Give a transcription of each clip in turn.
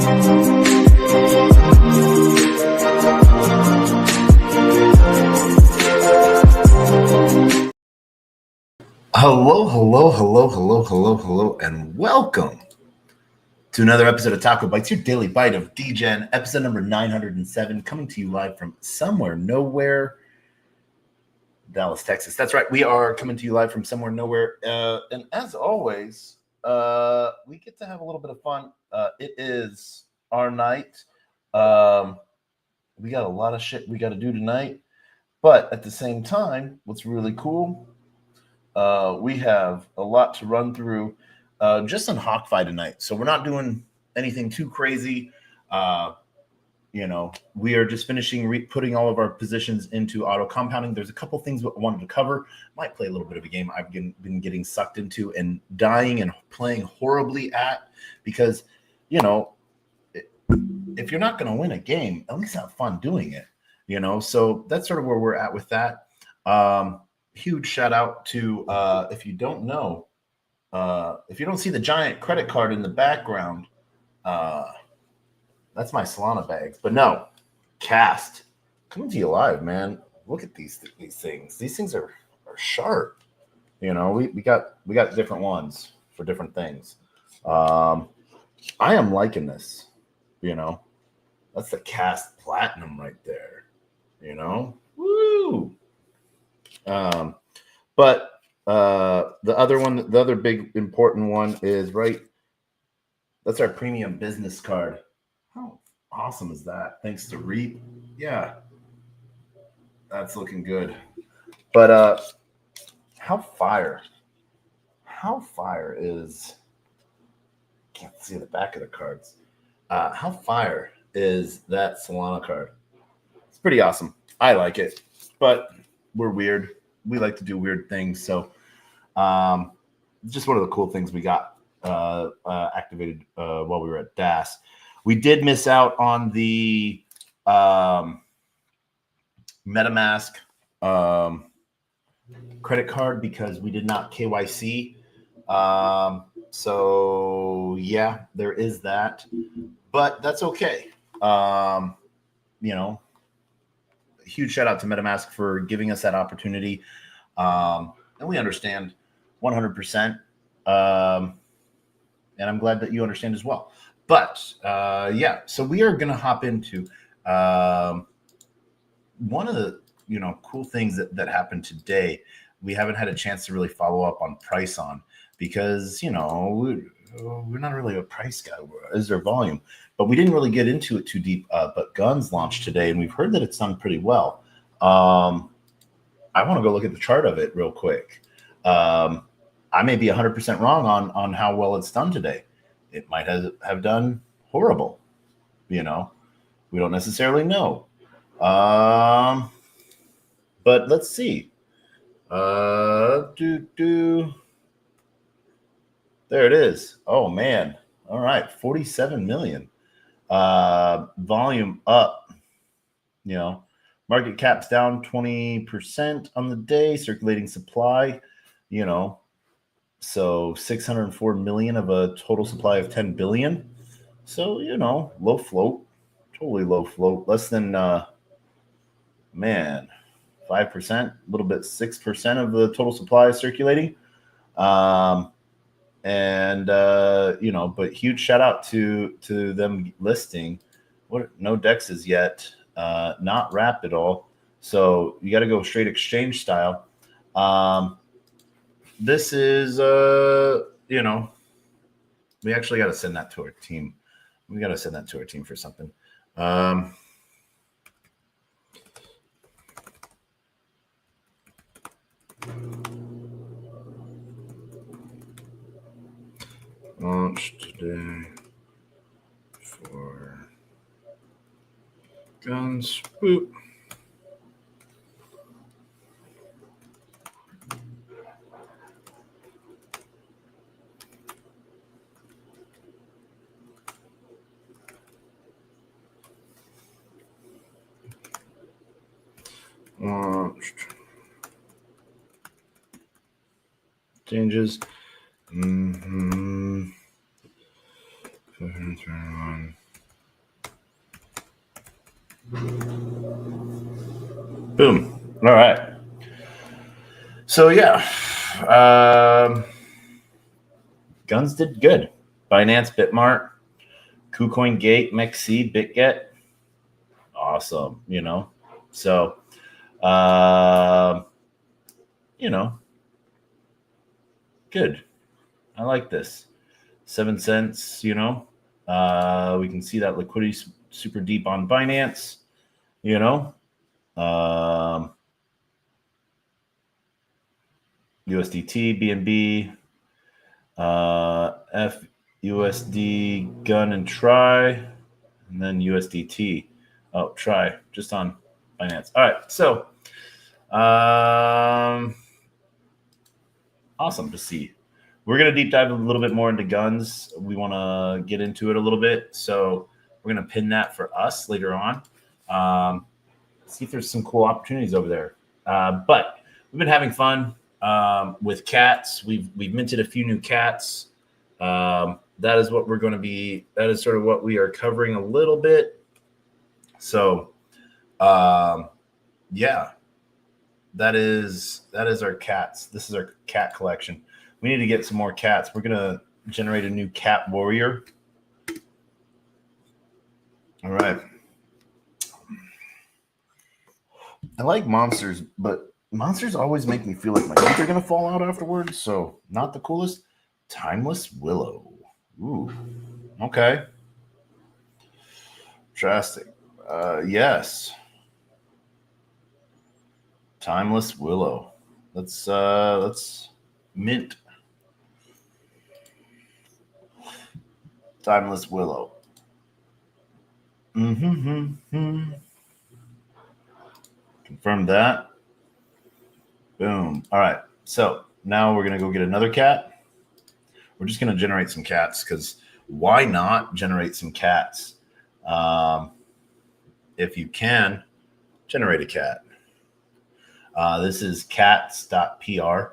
Hello, and welcome to another episode of TacoBytes, your Daily Bite of Degen, episode number 907, coming to you live from somewhere, nowhere, Dallas, Texas. That's right, we are coming to you live from somewhere, nowhere, and as always, we get to have a little bit of fun. It is our night. We got a lot of shit we got to do tonight, but at the same time, what's really cool, we have a lot to run through just on HawkFi tonight. So we're not doing anything too crazy. We are just finishing putting all of our positions into auto compounding. There's a couple things I wanted to cover. Might play a little bit of a game I've been getting sucked into and dying and playing horribly at, because, if you're not going to win a game, at least have fun doing it, So that's sort of where we're at with that. Huge shout out to, if you don't know, if you don't see the giant credit card in the background, that's my Solana bags. But no, Cast coming to you live, man. Look at these things. These things are sharp. We got different ones for different things. I am liking this. That's the Cast Platinum right there. Woo. But the other big important one is that's our premium business card. How awesome is that? Thanks to Reap. Yeah, that's looking good. But how fire is, can't see the back of the cards. How fire is that Solana card? It's pretty awesome. I like it, but we're weird. We like to do weird things. So just one of the cool things we got activated while we were at DAS. We did miss out on the MetaMask credit card because we did not KYC. So yeah, there is that, but that's okay. Huge shout out to MetaMask for giving us that opportunity. And we understand 100%. And I'm glad that you understand as well. But so we are going to hop into one of the cool things that happened today. We haven't had a chance to really follow up on price on, because we're not really a price guy. Is there volume? But we didn't really get into it too deep. But Guns launched today, and we've heard that it's done pretty well. I want to go look at the chart of it real quick. I may be 100% wrong on how well it's done today. It might have done horrible. We don't necessarily know. But let's see. There it is. Oh man. All right. 47 million. Volume up. Market cap's down 20% on the day. Circulating supply, so 604 million of a total supply of 10 billion. So, low float, totally low float, less than, 5%, a little bit, 6% of the total supply is circulating. But huge shout out to them listing. No dexes yet, not wrapped at all. So you got to go straight exchange style. This is, we actually got to send that to our team. We got to send that to our team for something. Launch today for Guns. Boop. Launched. Changes. 521. Boom. All right. So yeah, guns did good. Binance, Bitmart, KuCoin Gate, MEXC, BitGet. Awesome. So, you know, good. I like this. 7 cents, we can see that liquidity super deep on Binance, USDT, BNB, FUSD, gun and try, and then USDT. Oh, try just on Binance. All right. So, awesome to see. We're going to deep dive a little bit more into guns. We want to get into it a little bit. So we're going to pin that for us later on. See if there's some cool opportunities over there. But we've been having fun with cats. We've minted a few new cats. That is what we're going to be. That is sort of what we are covering a little bit. So, yeah, that is our cats. This is our cat collection. We need to get some more cats. We're going to generate a new cat warrior. All right. I like monsters, but monsters always make me feel like my teeth are going to fall out afterwards. So not the coolest. Timeless Willow. Ooh. Okay. Drastic. Yes. Timeless Willow. Let's mint. Timeless Willow. Confirm that. Boom. All right. So now we're going to go get another cat. We're just going to generate some cats because why not generate some cats? If you can, generate a cat. This is cats.pr.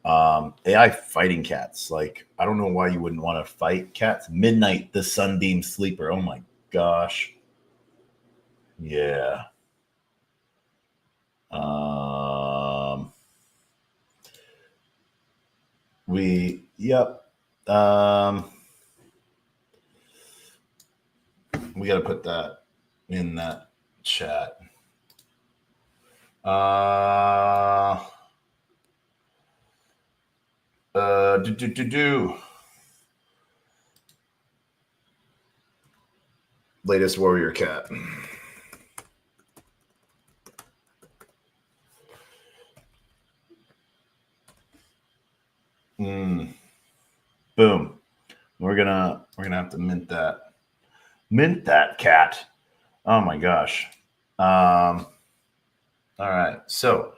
AI fighting cats. Like, I don't know why you wouldn't want to fight cats. Midnight, the Sunbeam Sleeper. Oh my gosh. Yeah. Yep. We got to put that in that chat. Latest warrior cat. Boom. We're gonna have to mint that. Mint that cat. Oh my gosh. All right. So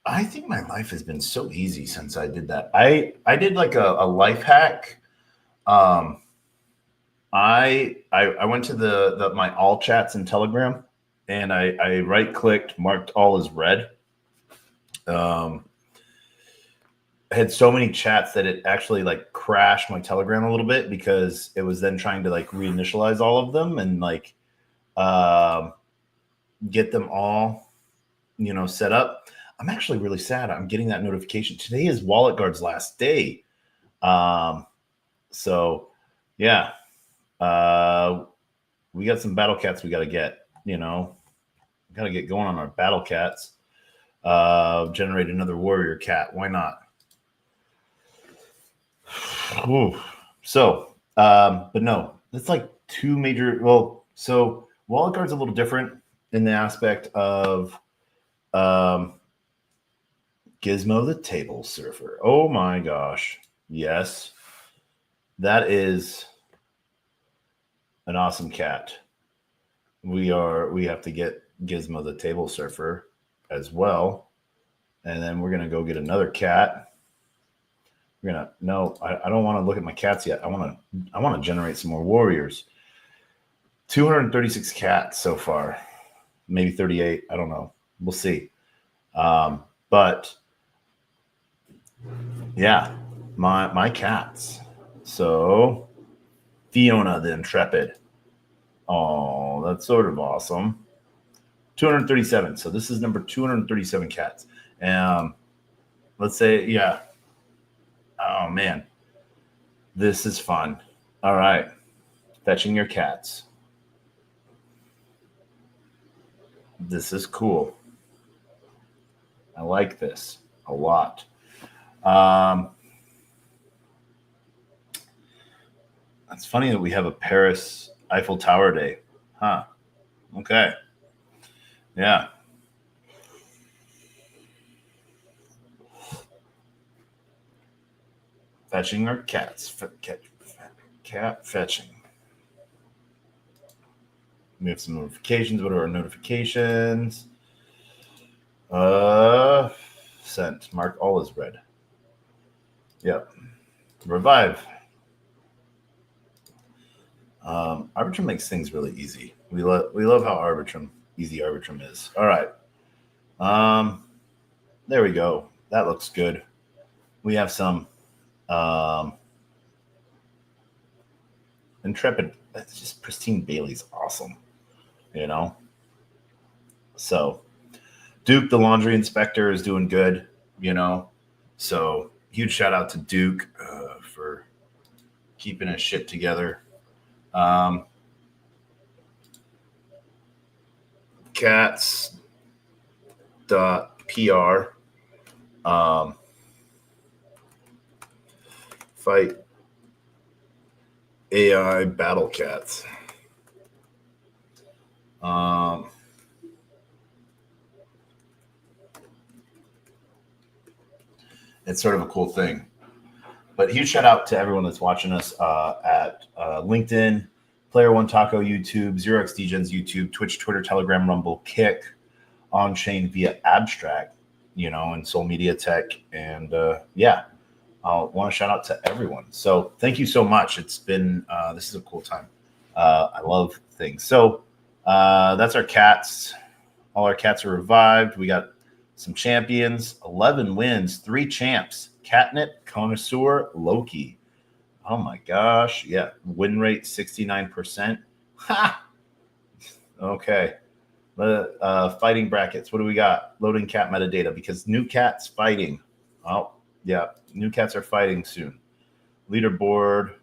I think my life has been so easy since I did that. I did like a life hack. I went to my all chats in Telegram and I right clicked, marked all as read. I had so many chats that it actually like crashed my Telegram a little bit because it was then trying to like reinitialize all of them and like get them all, set up. I'm actually really sad. I'm getting that notification. Today is Wallet Guard's last day. So yeah, we got some battle cats we got to get, got to get going on our battle cats. Generate another warrior cat. Why not? Ooh. So, but no, it's like two major. Well, so Wallet Guard's a little different in the aspect of Gizmo the Table Surfer. Oh my gosh. Yes. That is an awesome cat. We have to get Gizmo the Table Surfer as well. And then we're going to go get another cat. I don't want to look at my cats yet. I want to generate some more warriors. 236 cats so far, maybe 38. I don't know. We'll see. But yeah, my cats. So Fiona the Intrepid. Oh, that's sort of awesome. 237. So this is number 237 cats. Let's say, yeah. Oh, man. This is fun. All right. Fetching your cats. This is cool. I like this a lot. It's funny that we have a Paris Eiffel Tower Day. Huh. Okay. Yeah. Fetching our cats. Cat fetching. We have some notifications. What are our notifications? Sent. Mark all is red. Yep. Revive. Arbitrum makes things really easy. We love how easy Arbitrum is. All right. There we go. That looks good. We have some Intrepid. That's just Pristine Bailey's awesome. So Duke, the laundry inspector, is doing good. So huge shout out to Duke for keeping his shit together. Cats.pr fight AI battle cats. It's sort of a cool thing. But huge shout out to everyone that's watching us at LinkedIn, Player One Taco YouTube, 0x Degens YouTube, Twitch, Twitter, Telegram, Rumble, Kick, on chain via Abstract, and Soul Media Tech. And I want to shout out to everyone. So thank you so much. It's been, this is a cool time. I love things. So that's our cats. All our cats are revived. We got some champions, 11 wins, 3 champs, Catnip, Connoisseur, Loki. Oh my gosh. Yeah. Win rate 69%. Ha! Okay. Fighting brackets. What do we got? Loading cat metadata because new cats fighting. Oh, yeah. New cats are fighting soon. Leaderboard.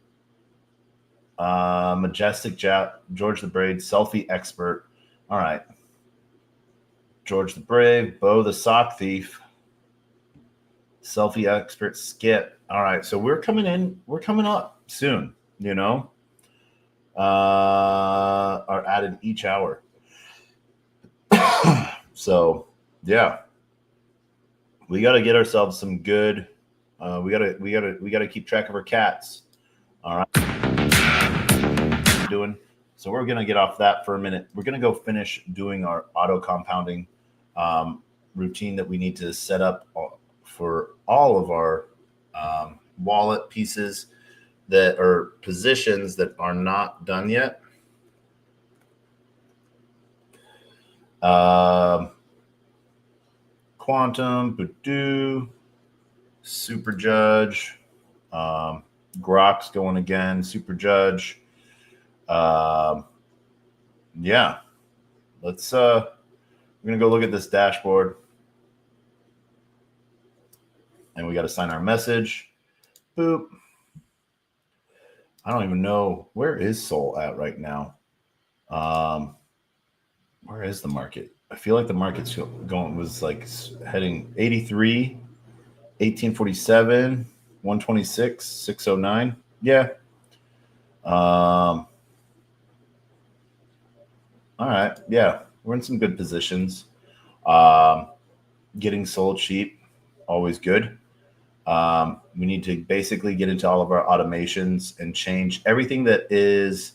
Majestic George the Brave, selfie expert. All right. George the Brave, Bo the Sock Thief, selfie expert, Skip. All right. So we're coming up soon, are added each hour. So yeah, we got to get ourselves some good. We gotta keep track of our cats. All right. So we're gonna get off that for a minute. We're gonna go finish doing our auto compounding routine that we need to set up for all of our wallet pieces that are positions that are not done yet. Quantum, Badoo, Super Judge, Grok's going again, Super Judge. Yeah, let's we're gonna go look at this dashboard, and we got to sign our message. Boop. I don't even know where is Sol at right now. Where is the market? I feel like the market's was like heading 83, 1847, 126, 609. Yeah. All right. Yeah. We're in some good positions. Getting sold cheap, always good. We need to basically get into all of our automations and change everything that is,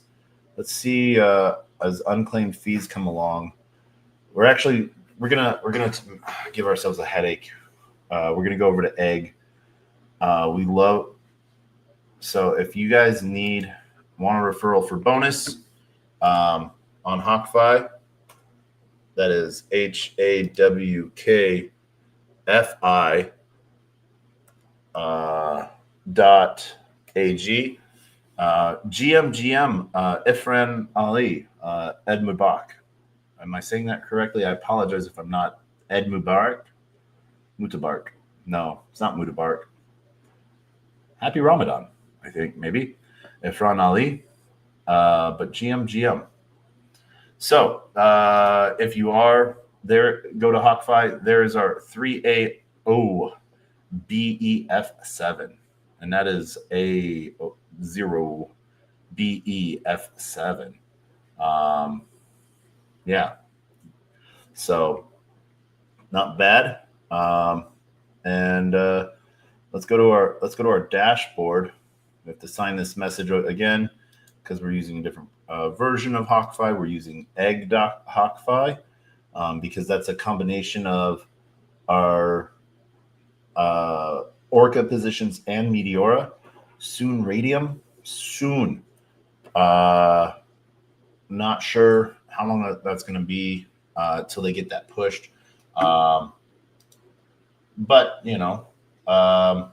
let's see, as unclaimed fees come along. We're gonna give ourselves a headache. We're gonna go over to Egg. So if you guys want a referral for bonus on HawkFi, that is HAWKFI .ag. GM Ifran Ali, Ed Mubak. Am I saying that correctly? I apologize if I'm not. Ed Mubarak? Mutabarak. No, it's not Mutabarak. Happy Ramadan, I think, maybe. Ifran Ali. But GM. So if you are there, go to HawkFi. There's our 3AO BEF7. And that is A0 BEF7. Yeah. So not bad. And let's go to our dashboard. We have to sign this message again because we're using a different version of HawkFi. We're using egg.hawkfi because that's a combination of our Orca positions and Meteora. Soon Radium. Soon. Not sure how long that's going to be till they get that pushed. But, it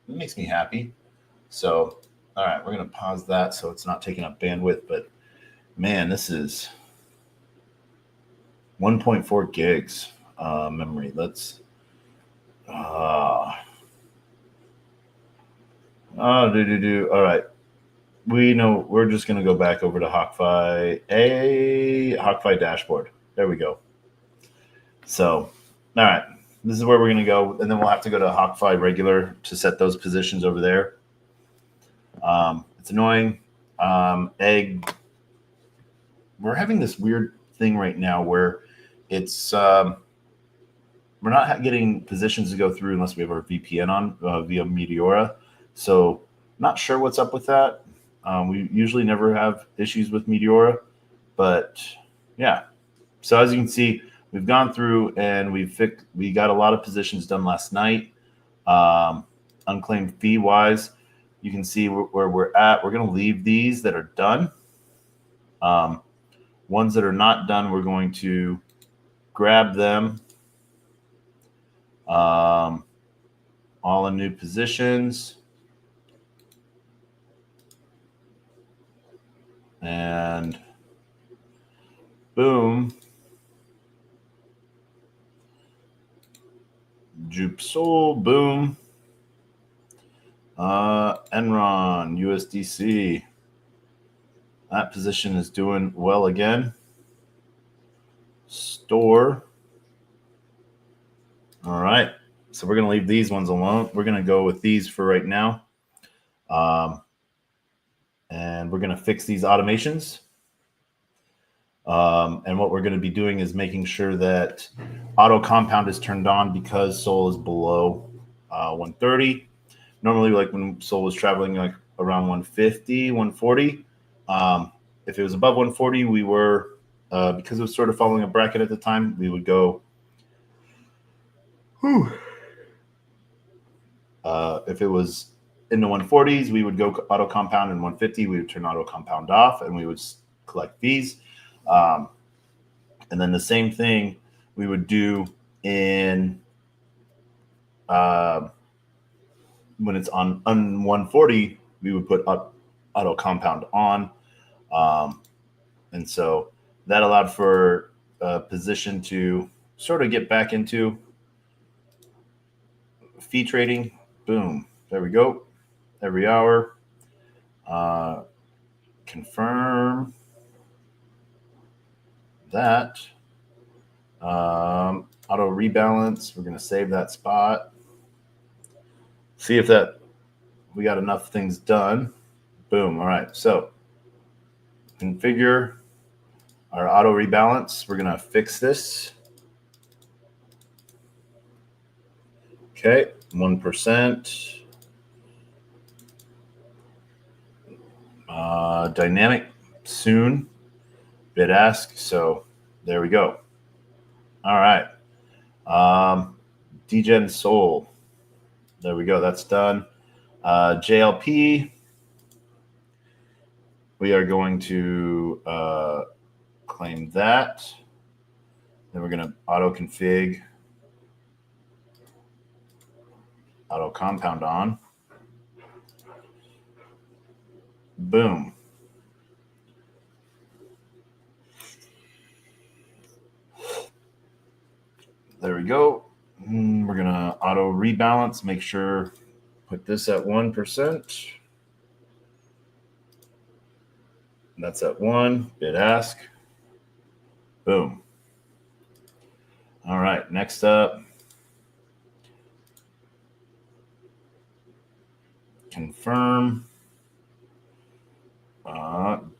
makes me happy. So, all right, we're going to pause that so it's not taking up bandwidth. But, man, this is 1.4 gigs memory. Let's all right. We know we're just going to go back over to HawkFi dashboard. There we go. So, all right, this is where we're going to go, and then we'll have to go to HawkFi regular to set those positions over there. It's annoying. Egg. We're having this weird thing right now where it's we're not getting positions to go through unless we have our VPN on via Meteora. So, not sure what's up with that. We usually never have issues with Meteora, but yeah. So as you can see, we've gone through and we got a lot of positions done last night. Unclaimed fee wise, you can see where we're at. We're going to leave these that are done. Ones that are not done, we're going to grab them. All in new positions. And boom. Jupe Soul, boom. Enron, USDC. That position is doing well again. Store. All right. So we're going to leave these ones alone. We're going to go with these for right now. And we're going to fix these automations. And what we're going to be doing is making sure that auto compound is turned on because Sol is below 130. Normally, like when Sol was traveling like around 150, 140. If it was above 140, we were, because it was sort of following a bracket at the time, we would go. If it was in the 140s, we would go auto compound, and 150, we would turn auto compound off, and we would collect fees. And then the same thing we would do in when it's on 140, we would put auto compound on. And so that allowed for a position to sort of get back into fee trading. Boom. There we go. Every hour. Confirm that. Auto rebalance. We're going to save that spot. See if we got enough things done. Boom. All right. So configure our auto rebalance. We're going to fix this. Okay. 1%. Dynamic soon. Bid ask. So there we go. All right. Degen Soul. There we go. That's done. JLP. We are going to claim that. Then we're going to auto config, auto compound on. Boom. There we go. We're going to auto rebalance. Make sure, put this at 1%. That's at 1. Bid ask. Boom. All right. Next up. Confirm.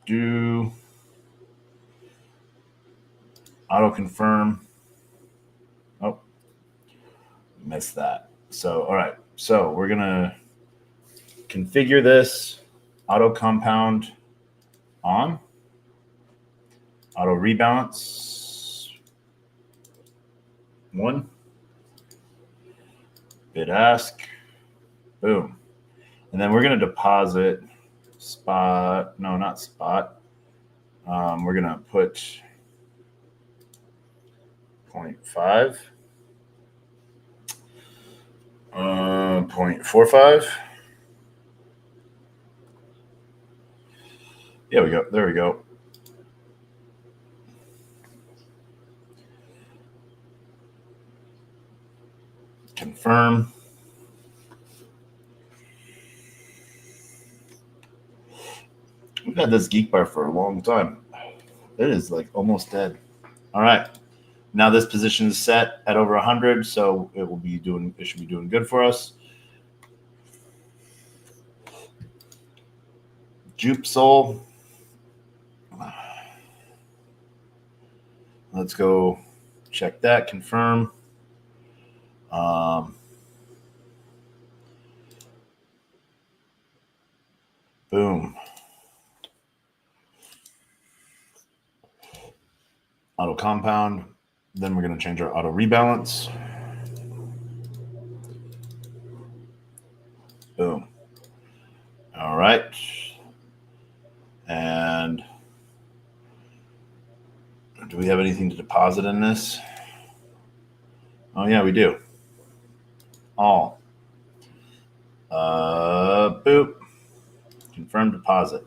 Do auto confirm. Oh, missed that. So, all right. So we're going to configure this auto compound on, auto rebalance 1, bid ask, boom. And then we're going to deposit spot, no, not spot. We're going to put 0.5, 0.45. Yeah, we go. There we go. Confirm. We've had this geek bar for a long time. It is like almost dead. All right. Now this position is set at over 100, so it should be doing good for us. Jupe Soul. Let's go check that, confirm. Boom. Auto compound. Then we're going to change our auto rebalance. Boom. All right. And do we have anything to deposit in this? Oh, yeah, we do. All. Boop. Confirm deposit.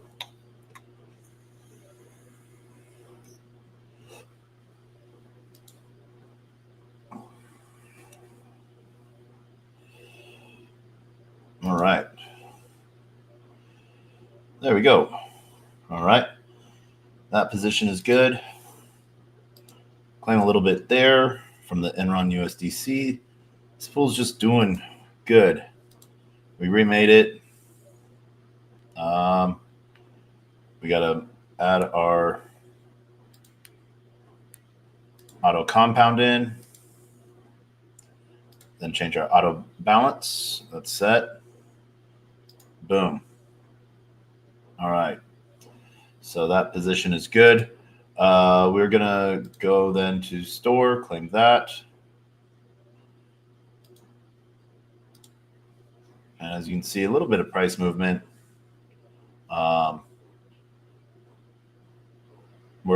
All right. There we go. All right. That position is good. Claim a little bit there from the Enron USDC. This pool's just doing good. We remade it. We got to add our auto compound in. Then change our auto balance. That's set. Boom. All right. So that position is good. We're going to go then to store, claim that. And as you can see, a little bit of price movement. We're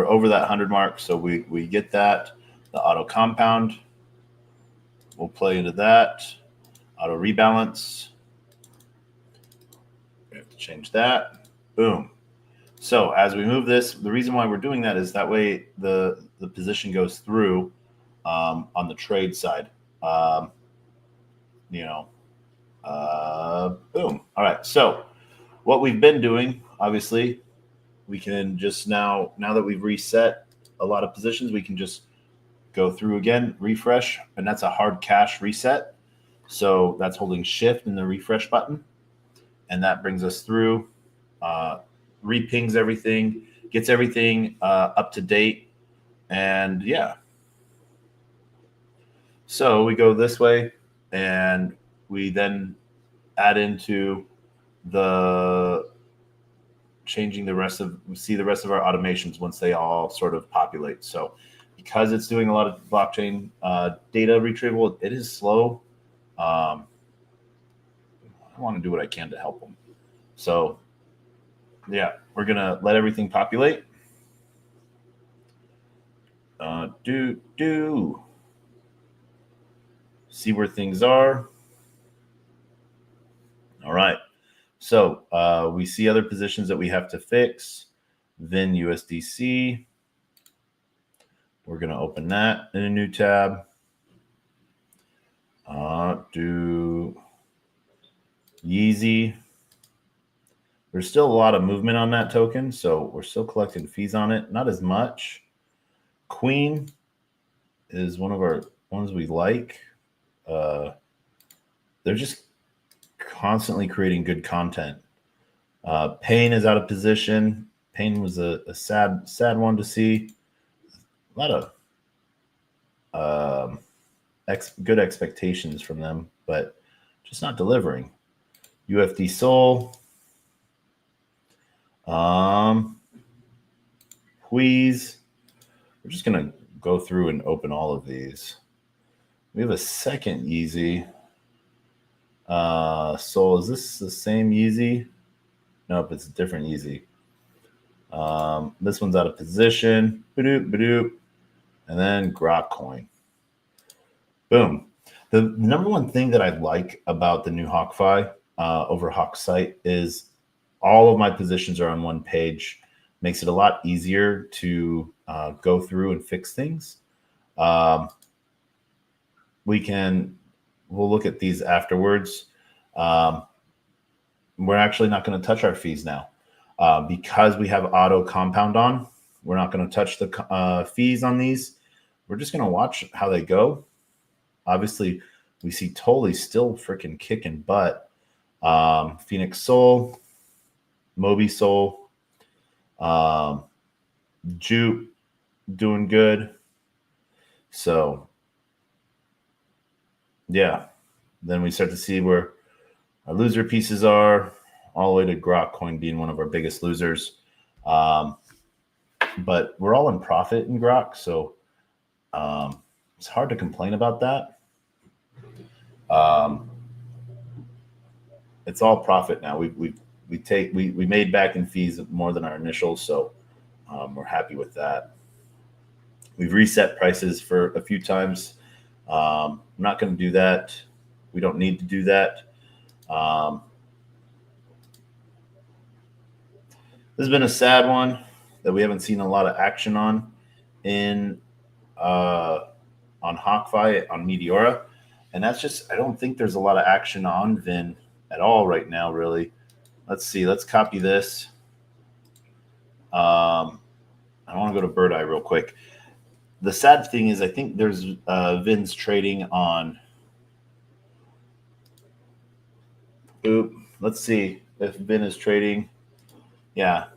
over that 100 mark, so we get that. The auto compound, we'll play into that. Auto rebalance. We have to change that. Boom. So as we move this, the reason why we're doing that is that way the position goes through on the trade side. Boom. All right. So what we've been doing, obviously, we can just now that we've reset a lot of positions, we can just go through again, refresh, and that's a hard cash reset. So that's holding shift in the refresh button. And that brings us through, repings everything, gets everything up to date. And yeah. So we go this way and we then add into the changing the rest of, we see the rest of our automations once they all sort of populate. So because it's doing a lot of blockchain data retrieval, it is slow. I want to do what I can to help them. So yeah, we're going to let everything populate. See where things are. All right. So we see other positions that we have to fix. Then USDC. We're going to open that in a new tab. Do Yeezy. There's still a lot of movement on that token, so we're still collecting fees on it. Not as much. Queen is one of our ones we like. They're just constantly creating good content. Pain is out of position. Pain was a sad one to see. A lot of good expectations from them, but just not delivering. UFD Soul. Please. We're just going to go through and open all of these. We have a second Yeezy. Soul, is this the same Yeezy? Nope, it's a different Yeezy. This one's out of position. Badoop, badoop. And then Grok coin. Boom. The number one thing that I like about the new HawkFi over HawkSite is all of my positions are on one page. Makes it a lot easier to go through and fix things. We'll look at these afterwards. We're actually not going to touch our fees now because we have auto compound on. We're not going to touch the fees on these. We're just going to watch how they go. Obviously, we see Totally still freaking kicking butt. Phoenix Soul, Moby Soul, Jupe doing good. So, yeah. Then we start to see where our loser pieces are, all the way to Grok coin being one of our biggest losers. But we're all in profit in Grok, so it's hard to complain about that. It's all profit now. We made back in fees more than our initials, so we're happy with that. We've reset prices for a few times. I'm not going to do that. We don't need to do that. This has been a sad one that we haven't seen a lot of action on on HawkFi, on Meteora. And that's just, I don't think there's a lot of action on Vin at all right now, really. Let's see. Let's copy this. I want to go to Bird Eye real quick. The sad thing is I think there's Vin's trading on. Let's see if Vin is trading. Yeah,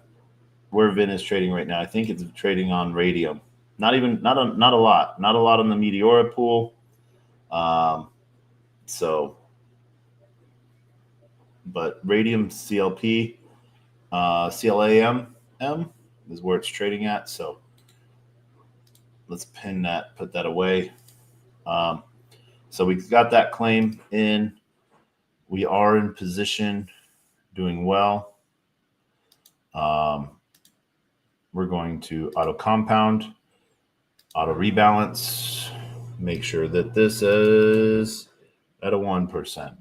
where Vin is trading right now. I think it's trading on Radium. Not a lot on the Meteora pool. But Radium CLP, CLAM is where it's trading at. So let's pin that, put that away. So we got that claim in. We are in position, doing well. We're going to auto compound, auto rebalance, make sure that this is at a 1%.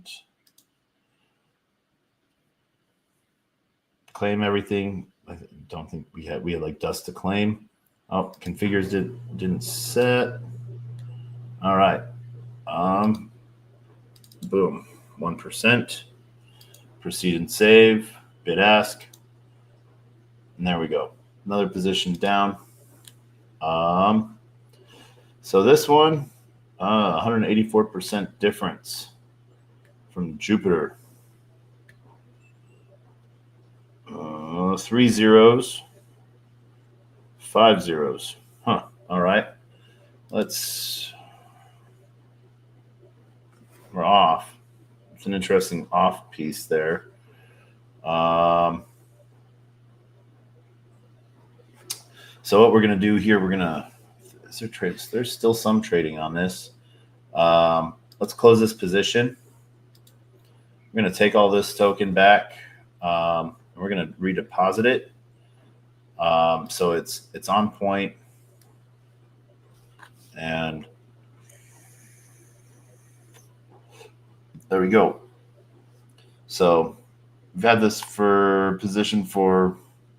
Claim everything. I don't think we had like dust to claim. Oh, configures didn't set. All right. Boom. 1%. Proceed and save. Bid ask. And there we go. Another position down. So this one, 184% difference from Jupiter. 3 zeros, 5 zeros. Huh. All right. We're off. It's an interesting off piece there. So what we're going to do here, there's still some trading on this. Let's close this position. We're going to take all this token back. We're going to redeposit it. So it's on point. And there we go. So we've had this for position for a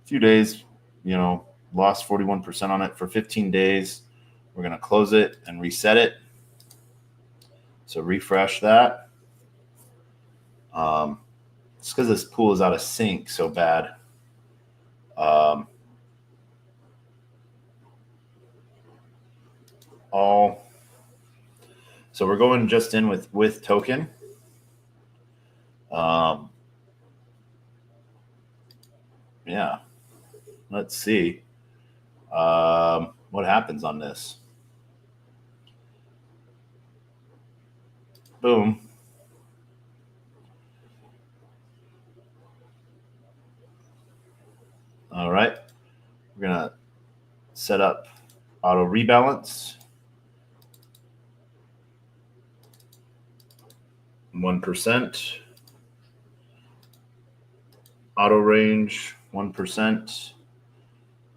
few days, lost 41% on it for 15 days. We're going to close it and reset it. So refresh that. It's because this pool is out of sync so bad. So we're going just in with token. Yeah, let's see what happens on this. Boom. All right, we're gonna set up auto rebalance. 1%. Auto range 1%.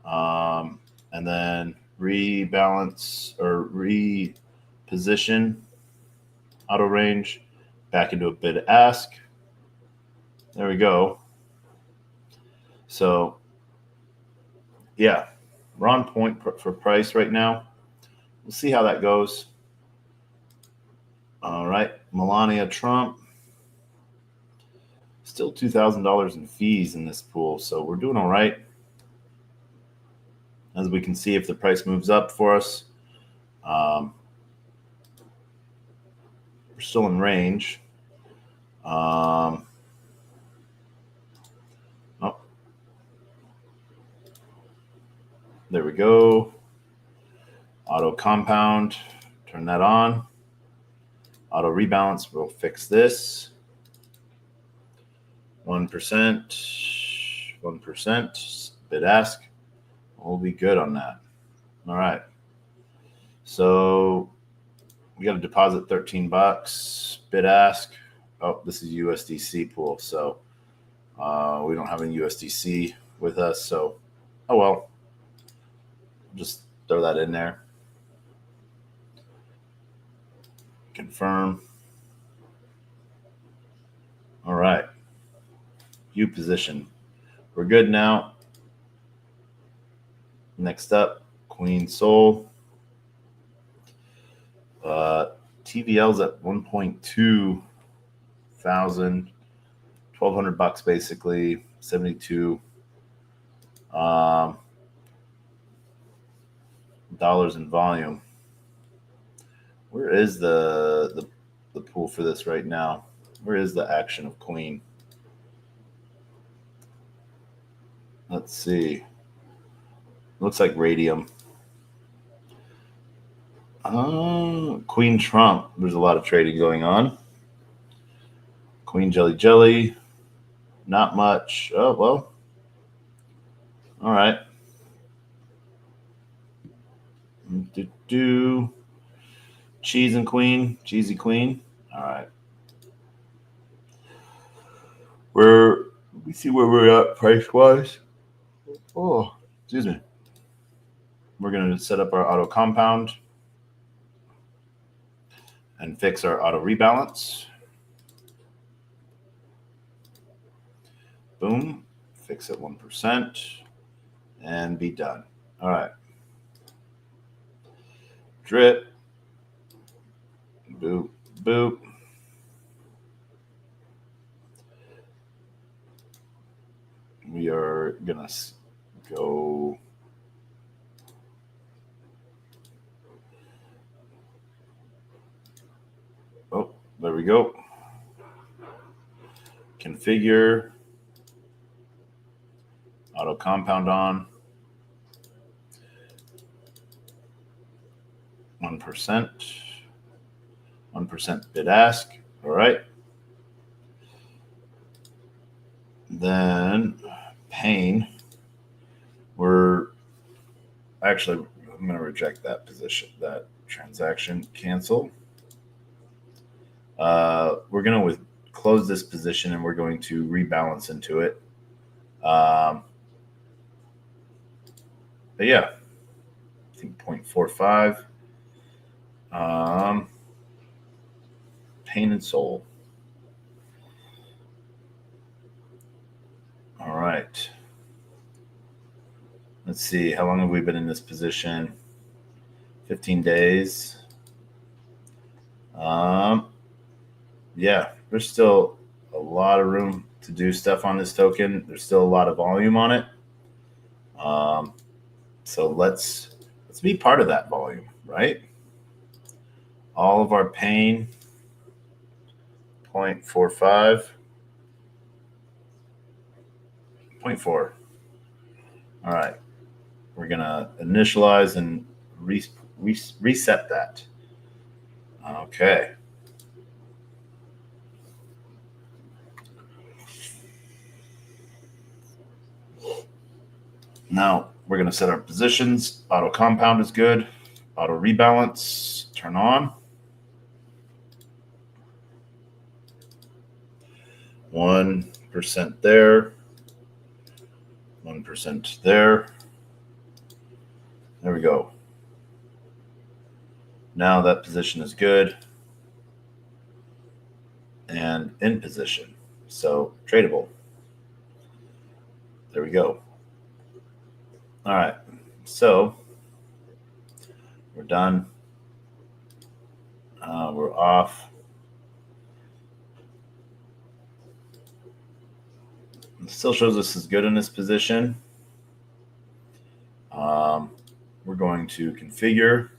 And then rebalance or reposition auto range back into a bid ask. There we go. So yeah, we're on point for price right now. We'll see how that goes. All right, Melania Trump. Still $2,000 in fees in this pool, so we're doing all right. As we can see, if the price moves up for us, we're still in range. Oh, there we go. Auto compound, turn that on. Auto rebalance, we'll fix this. 1%, 1%, bid ask. We'll be good on that. All right. So we got to deposit $13. Bid ask. Oh, this is USDC pool, so we don't have any USDC with us. So, oh well. Just throw that in there. Confirm. All right. View position. We're good now. Next up, Queen Soul. TVL's at 1.2 thousand, $1,200 basically, 72 dollars in volume. Where is the pool for this right now? Where is the action of Queen? Let's see. Looks like Radium. Queen Trump. There's a lot of trading going on. Queen Jelly Jelly. Not much. Oh, well. All right. Cheese and Queen. Cheesy Queen. All right. Let me see where we're at price-wise. Oh, excuse me. We're going to set up our auto compound and fix our auto rebalance. Boom. Fix it 1% and be done. All right. Drip. Boop. Boop. We are going to go. Oh, there we go. Configure. Auto compound on. 1%. 1% bid ask. All right. Then pain. I'm going to reject that position, that transaction, cancel. We're going to close this position and we're going to rebalance into it. But yeah, I think 0.45. Pain and soul. All right. Let's see. How long have we been in this position? 15 days. Yeah, there's still a lot of room to do stuff on this token. There's still a lot of volume on it. So let's be part of that volume, right? All of our pain, 0.45, 0.4. All right, we're gonna initialize and reset that. Okay. Now we're gonna set our positions. Auto compound is good. Auto rebalance, turn on. 1% there. 1% there. There we go. Now that position is good and in position. So tradable. There we go. All right. So we're done. We're off. It still shows us is good in this position. We're going to configure.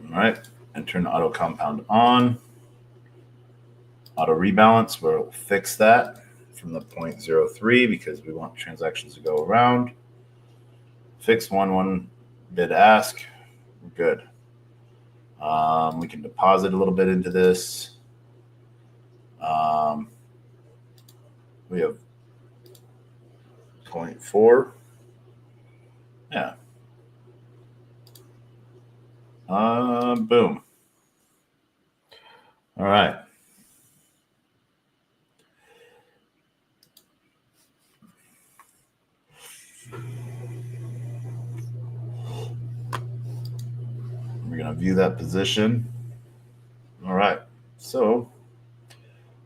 All right, and turn auto compound on. Auto rebalance, we'll fix that from the 0.03 because we want transactions to go around. Fix 1 bid ask. We're good. We can deposit a little bit into this. We have 0.4. Yeah. Boom. All right. We're going to view that position. All right. So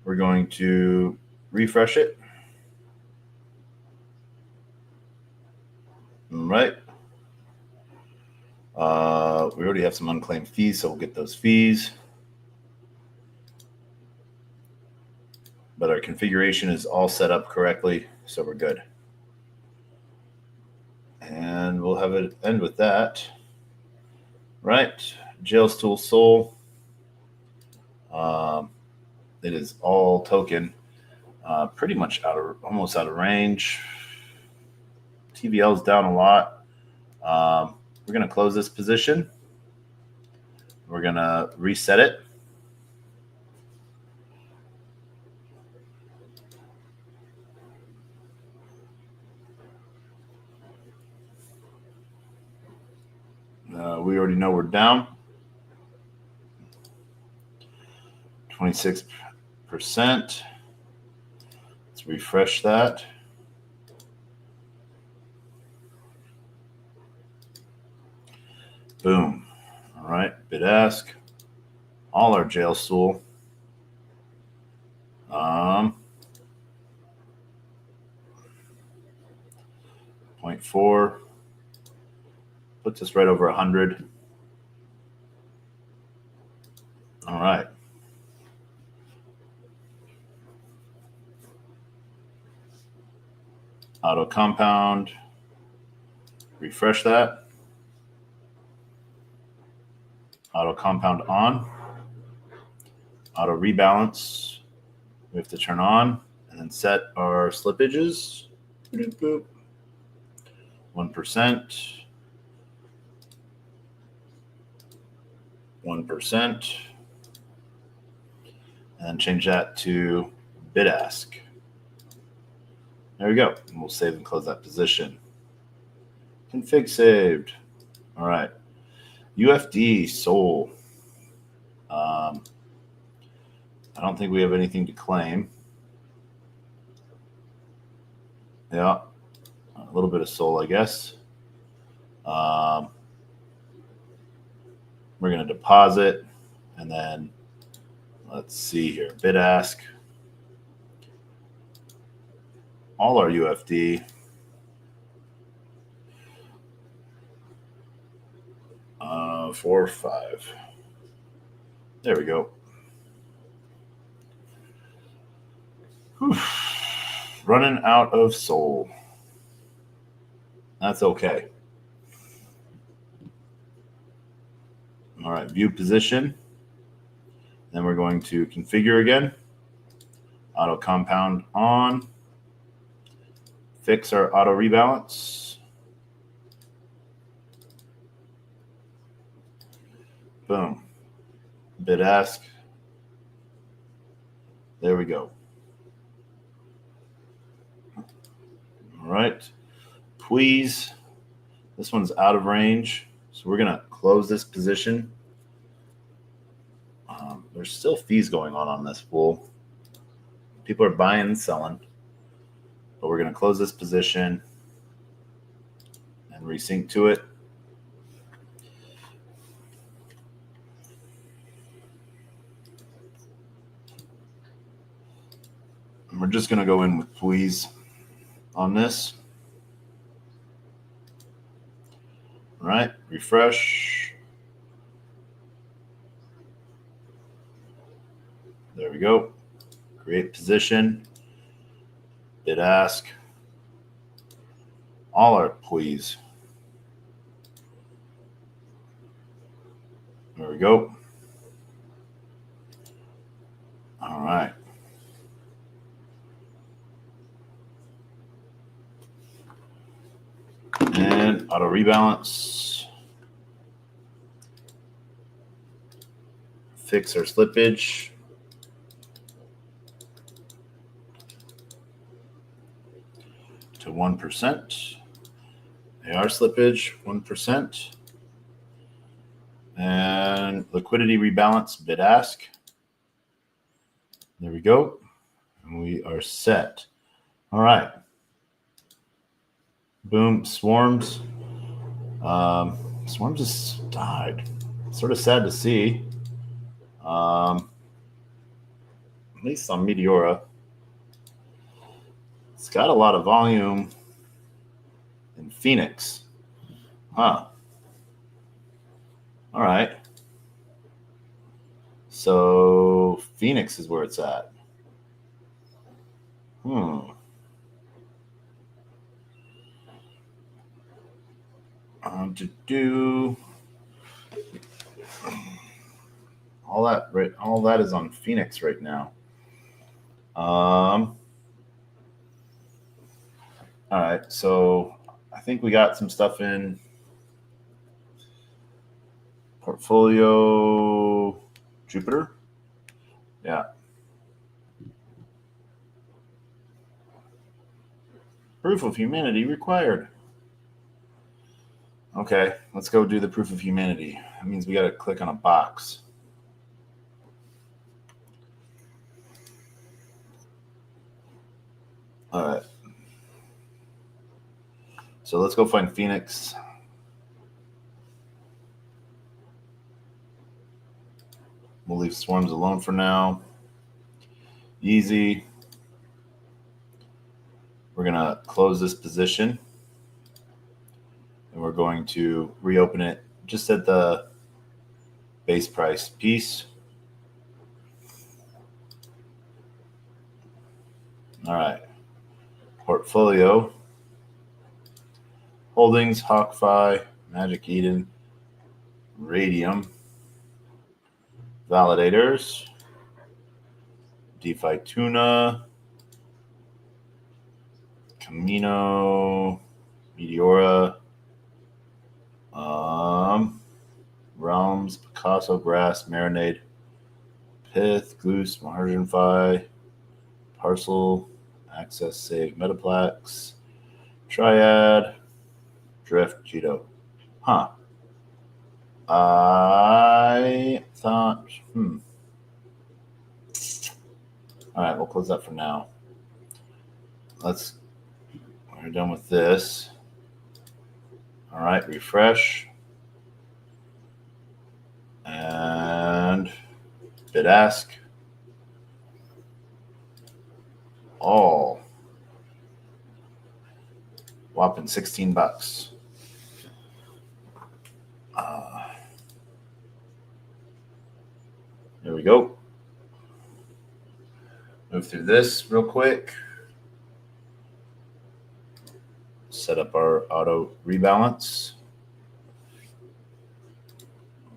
we're going to refresh it. All right. We already have some unclaimed fees, so we'll get those fees. But our configuration is all set up correctly, so we're good. And we'll have it end with that. Right. Jail Stool Soul. It is all token. Pretty much almost out of range. TVL is down a lot. We're going to close this position. We're going to reset it. We already know we're down 26%. Let's refresh that. Boom. All right, bid ask. All our jail stool. 0.4 puts us right over 100. All right. Auto compound. Refresh that. Auto compound on. Auto rebalance. We have to turn on and then set our slippages. 1%. 1%. And change that to bid ask. There we go. And we'll save and close that position. Config saved. All right. UFD sold. I don't think we have anything to claim. Yeah, a little bit of soul, I guess. We're going to deposit, and then let's see here. Bid ask. All our UFD. 4 or 5. There we go. Whew. Running out of soul. That's okay. All right, view position. Then we're going to configure again. Auto compound on. Fix our auto rebalance. Boom. Bid ask. There we go. All right. Please. This one's out of range. So we're going to close this position. There's still fees going on this bull. People are buying and selling. But we're going to close this position and resync to it. And we're just going to go in with please on this. All right, refresh. There we go. Create position. Bid ask. All our please. There we go. All right. And auto rebalance. Fix our slippage. To 1%. AR slippage, 1%. And liquidity rebalance, bid ask. There we go. And we are set. All right. Boom, swarms. Swarms just died. Sort of sad to see. At least on Meteora. It's got a lot of volume in Phoenix. Huh. All right. So Phoenix is where it's at. To do all that, right? All that is on Phoenix right now. All right, so I think we got some stuff in portfolio Jupiter. Yeah. Proof of humanity required. Okay, let's go do the proof of humanity. That means we got to click on a box. All right. So let's go find Phoenix. We'll leave swarms alone for now. Easy. We're going to close this position. And we're going to reopen it just at the base price piece. All right. Portfolio. Holdings, Hawkfi, Magic Eden, Radium. Validators. DeFi Tuna. Camino. Meteora. Realms, Picasso, Grass, Marinade, Pith, Goose, Margin-Fi, Parcel, Access, Save, Metaplex, Triad, Drift, Cheeto. Huh. I thought, All right, we'll close that for now. We're done with this. All right, refresh. And bid ask. All. Whopping $16. There we go. Move through this real quick. Set up our auto rebalance.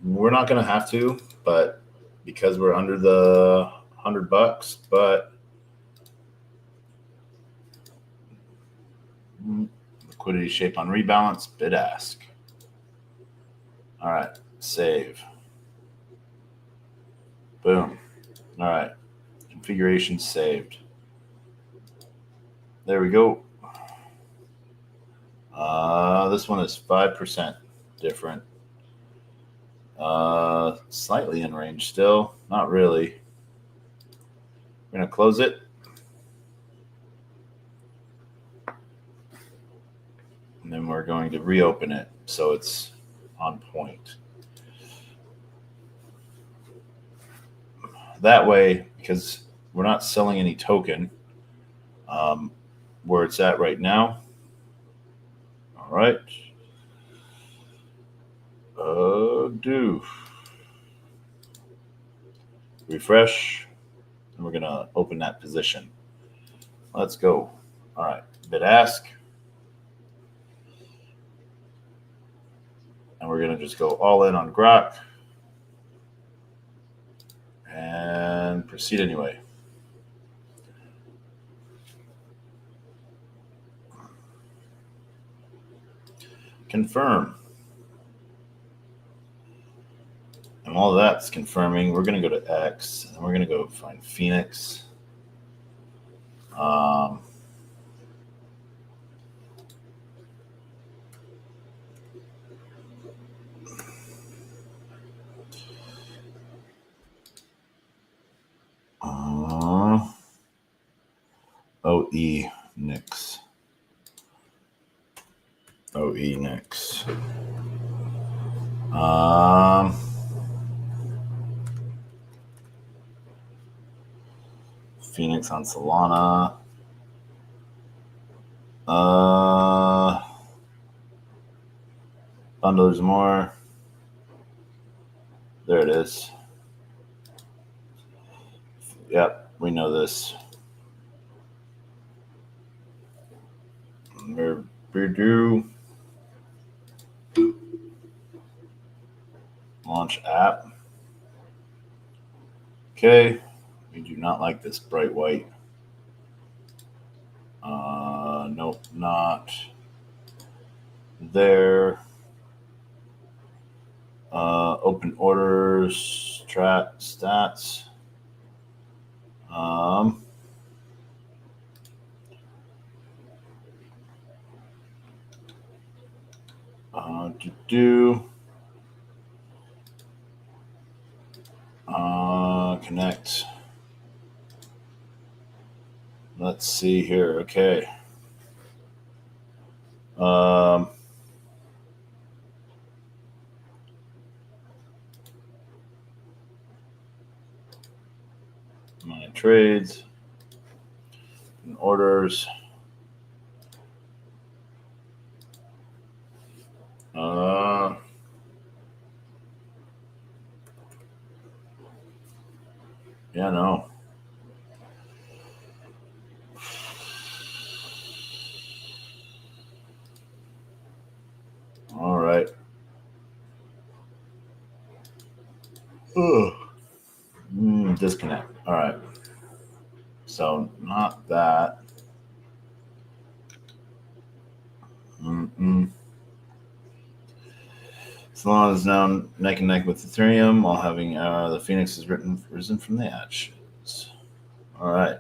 We're not going to have to, but because we're under the $100, but liquidity shape on rebalance, bid ask. All right, save. Boom. All right, configuration saved. There we go. This one is 5% different. Slightly in range still, not really. We're going to close it. And then we're going to reopen it so it's on point. That way, because we're not selling any token where it's at right now. All right. Do refresh, and we're going to open that position. Let's go. All right, bid ask. And we're going to just go all in on Grok and proceed anyway. Confirm. And all that's confirming. We're going to go to X, and we're going to go find Phoenix. OE Nix. OE Nix. Phoenix on Solana. Bundlers more. There it is. Yep, we know this. Purdue. Launch app. Okay, we do not like this bright white. Nope, not there. Open orders, track stats. Connect. Let's see here. Okay. My trades and orders. Yeah, no. All right. Disconnect. All right. So not that. Solana is now neck and neck with Ethereum, while having the Phoenix is risen from the ashes. All right.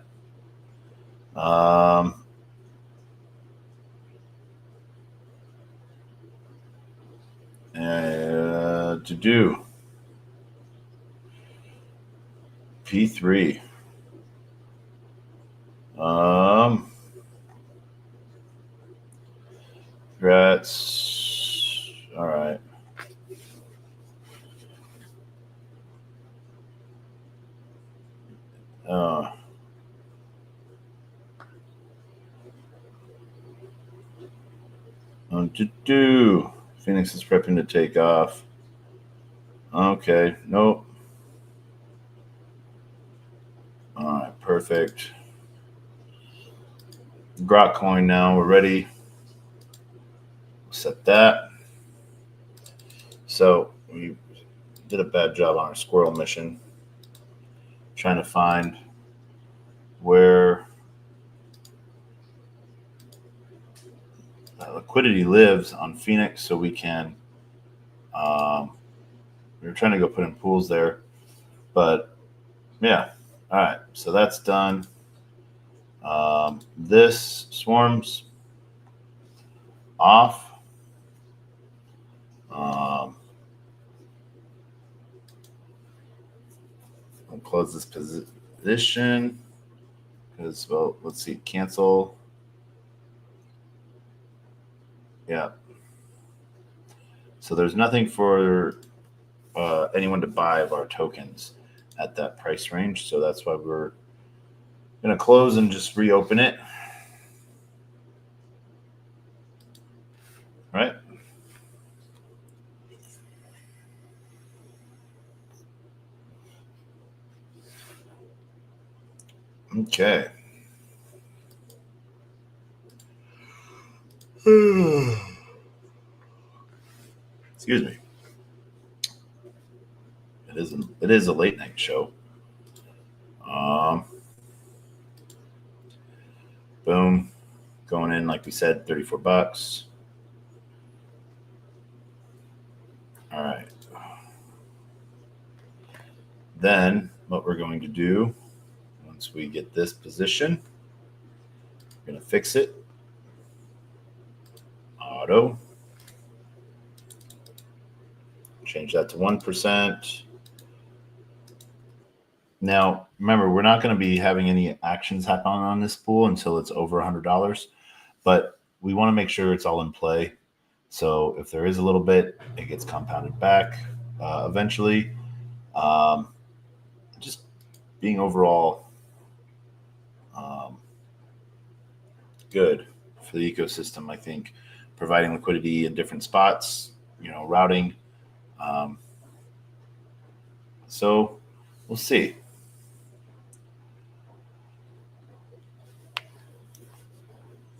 To do P3. Congrats. All right. To do Phoenix is prepping to take off. Okay, nope. All right, perfect. Grok coin now, we're ready. Set that. So we did a bad job on our squirrel mission, trying to find where liquidity lives on Phoenix so we can. We were trying to go put in pools there, but yeah. All right, so that's done. This swarms off. I'll close this position because, well, let's see, cancel. Yeah. So there's nothing for anyone to buy of our tokens at that price range. So that's why we're going to close and just reopen it. Right. Okay. Excuse me. It is a late night show. Boom. Going in, like we said, $34. All right. Then what we're going to do, once we get this position, we're going to fix it. Auto. Change that to 1%. Now, remember, we're not going to be having any actions happen on this pool until it's over $100, but we want to make sure it's all in play. So if there is a little bit, it gets compounded back eventually. Just being overall good for the ecosystem, I think, providing liquidity in different spots, routing. So we'll see.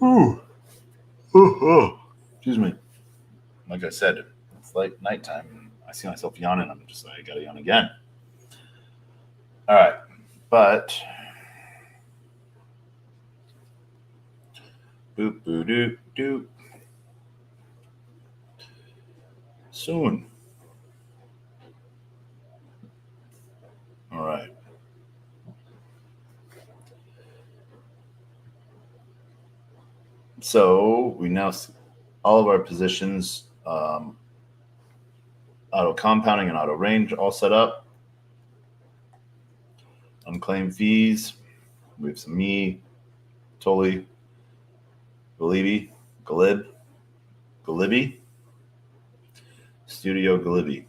Ooh. Excuse me. Like I said, it's like nighttime. I see myself yawning. I'm just like, I gotta yawn again. All right, but boop boo doop doop. Soon. All right. So we now see all of our positions, auto compounding and auto range all set up. Unclaimed fees. We have some Toli, Galibi, Studio Galibi.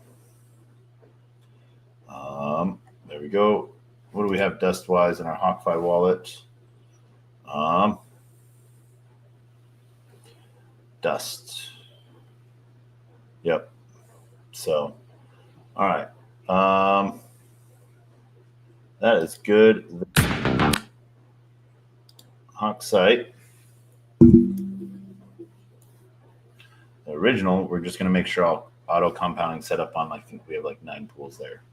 There we go. What do we have dust-wise in our HawkFi wallet? Dust. Yep. So, all right. That is good. Hawk site. The original, we're just going to make sure all auto compounding set up on, I think we have like 9 pools there.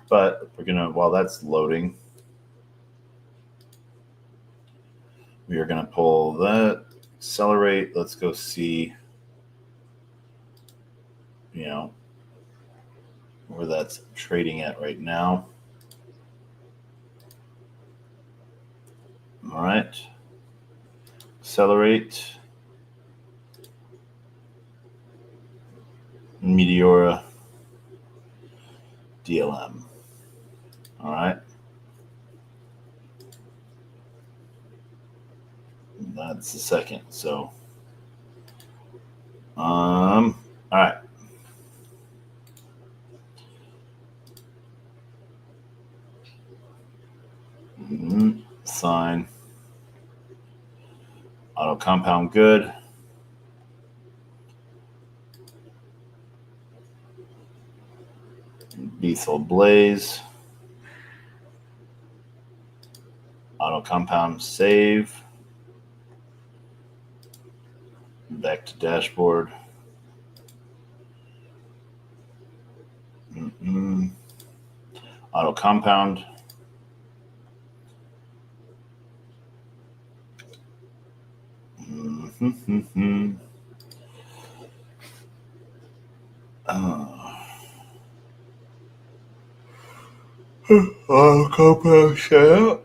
But we're going to, while that's loading, we are going to pull that, accelerate. Let's go see, where that's trading at right now. All right. Accelerate. Meteora. DLM. All right. That's the second. So, all right. Sign. Auto compound good. Diesel Blaze. Auto compound save. Back to dashboard. Auto compound. Auto compound set up.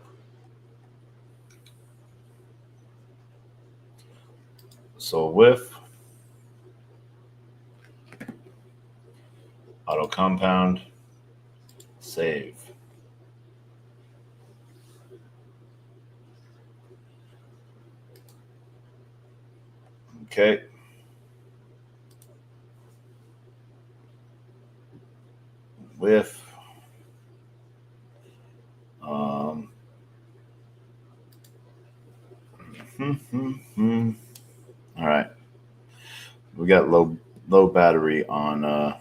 So whiff. Auto compound. Save. Okay. Whiff. All right. We got low battery on our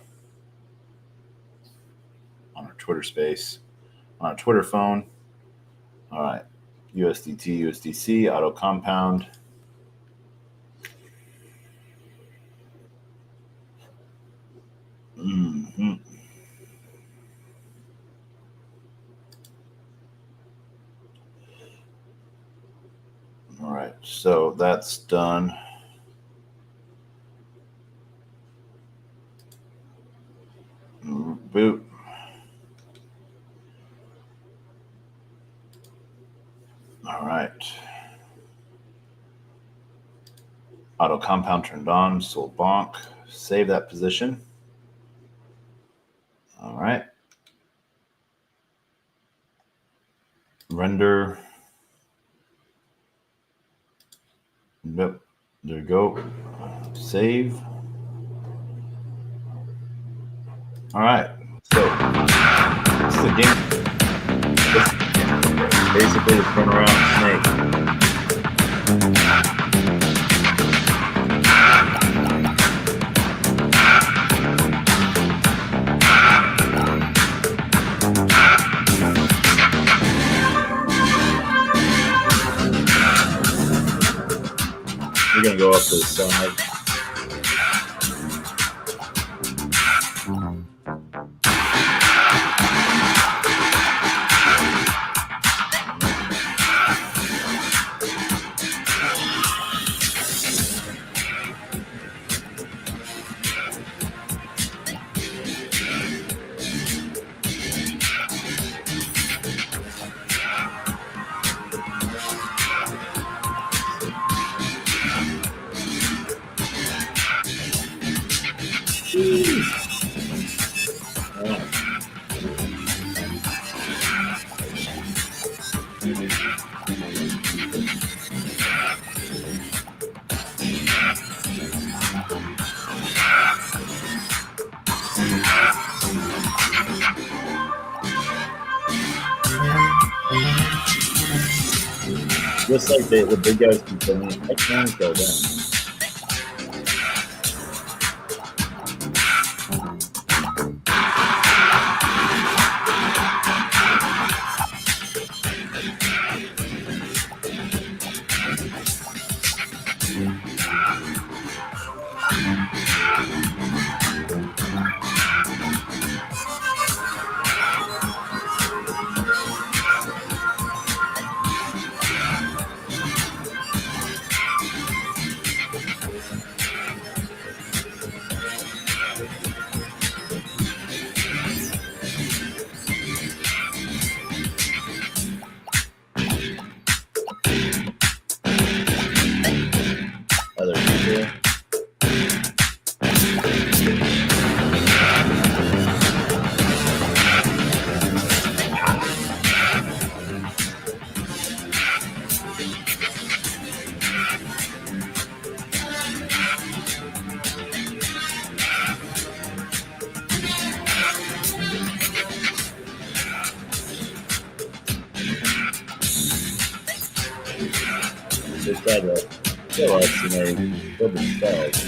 Twitter space, on our Twitter phone. All right. USDT, USDC, auto compound. All right, so that's done. Boot. All right. Auto compound turned on, sold bonk. Save that position. All right. Render. Yep. There you go. Save. All right. So this is a game. Basically, it's run around snake. We're gonna go up to the side. Just like the big guys can tell me, I can go down. Other people. They try to kill us and they kill themselves.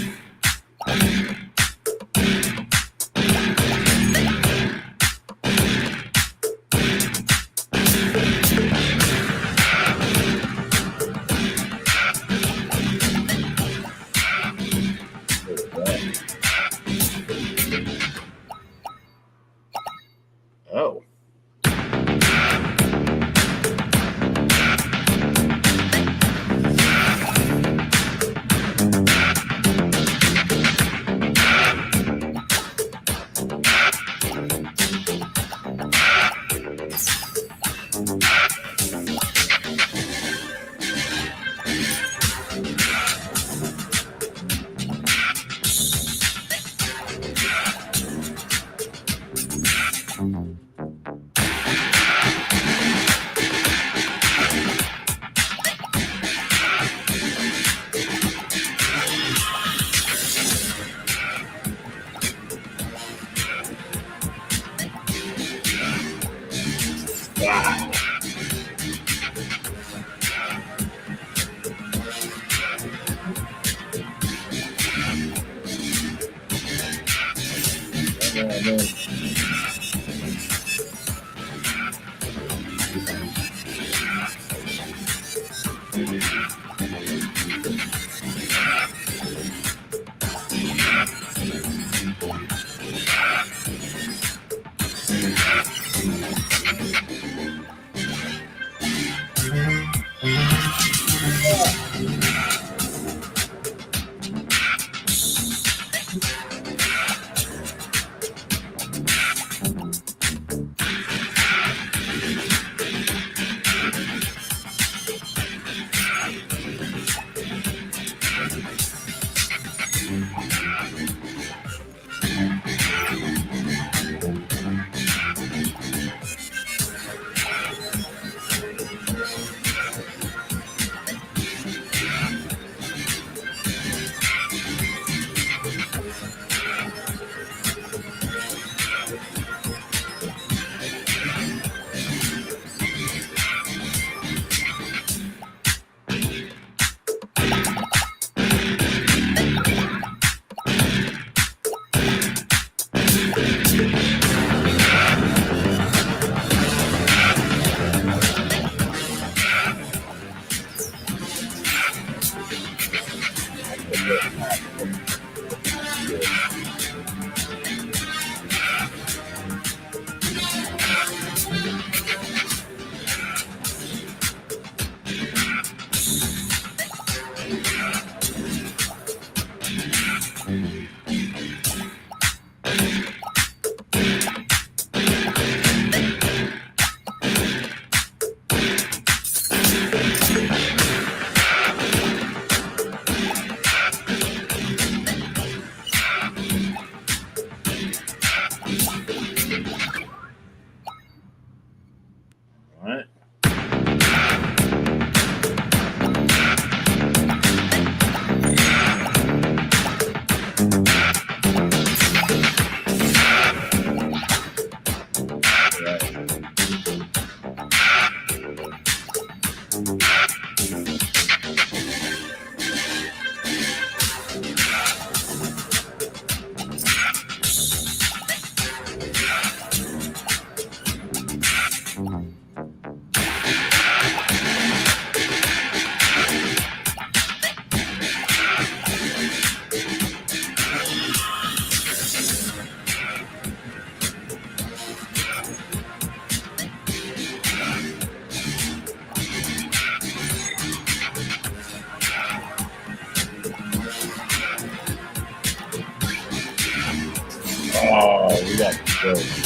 Oh, we got to go.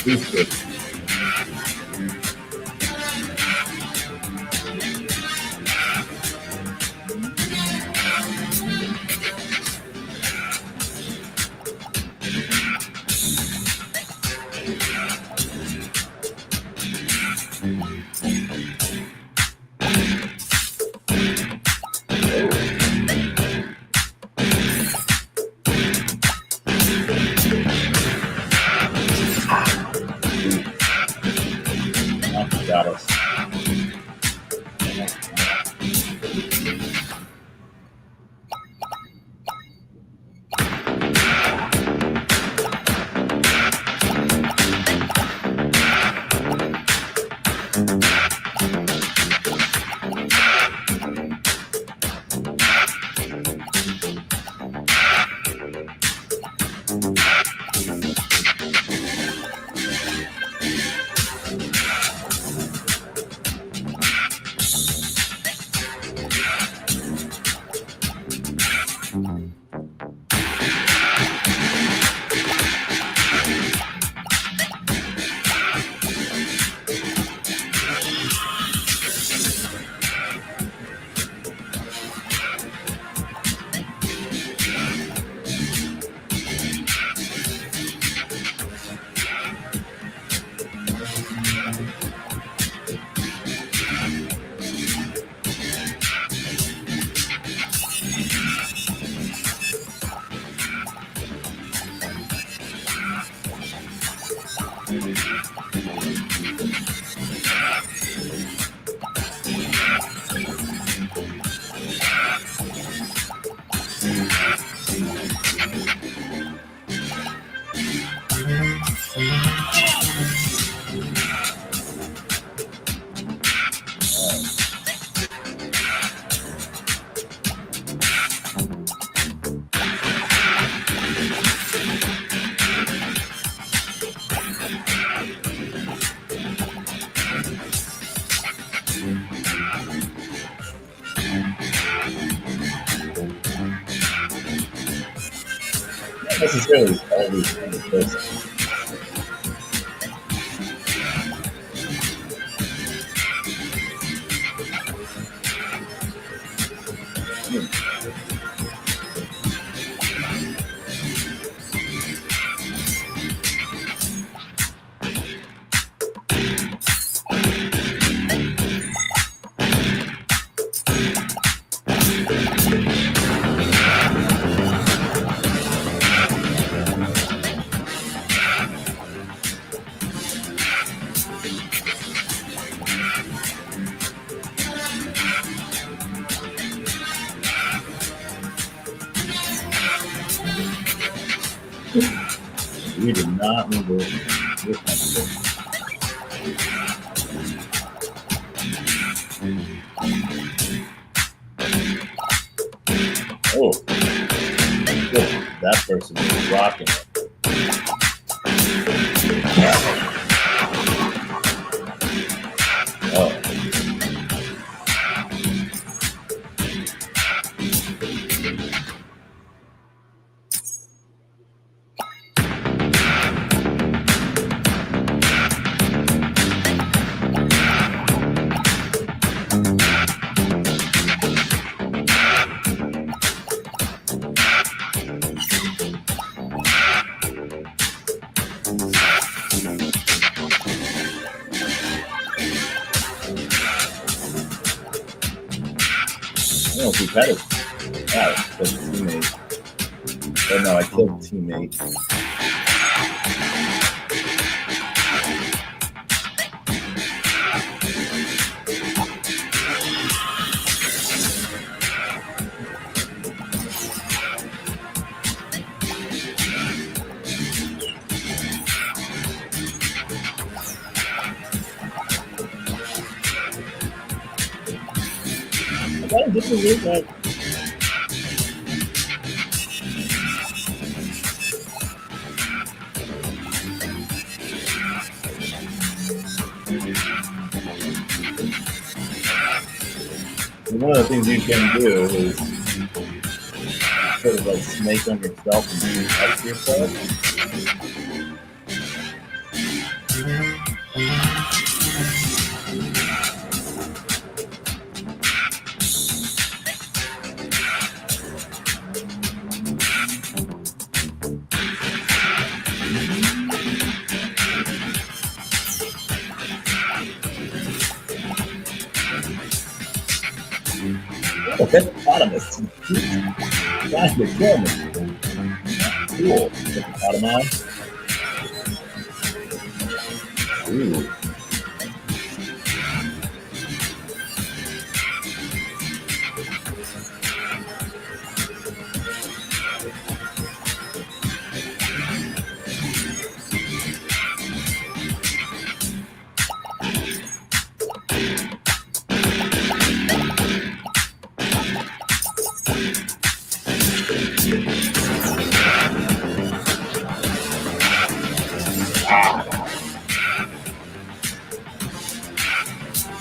Good. Got us. necessarily always be the person. We did not need this conversation. Oh, that person is rocking it. Oh. I don't know if we've had it. Wow, it's a teammate. Oh no, I killed a teammate. Why did this look like? One of the things you can do is sort of like snake on yourself and ice yourself. Oh, hippopotamus. That's the kill me. Cool. Hippopotami. Ooh.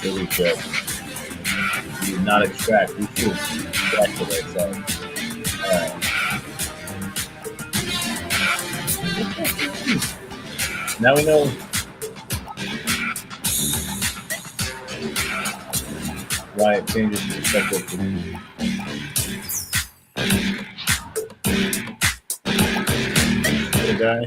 Really good. We did not extract. We should have extracted ourselves. Alright. Now we know why it changes the perspective to the guy.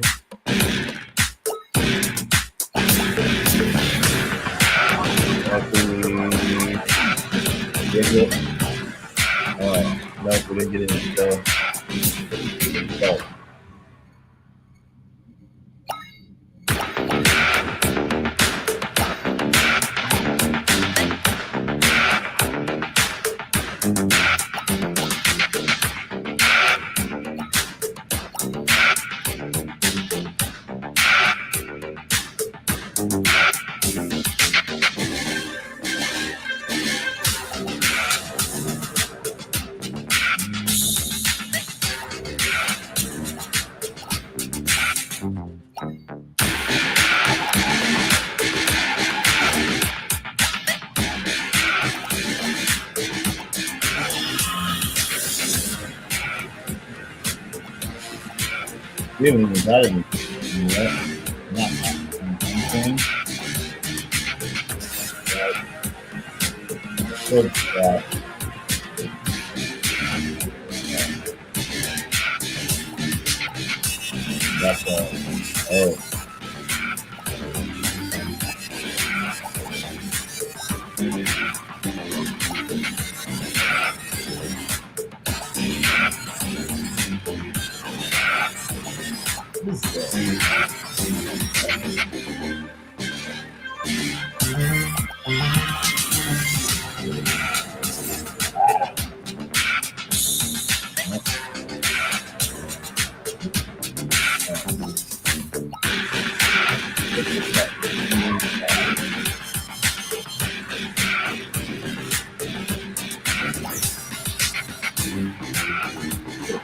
Get it. Alright. Nope, we didn't get it in. So. We haven't even got any. Not anything. Good that. That's oh. What is this?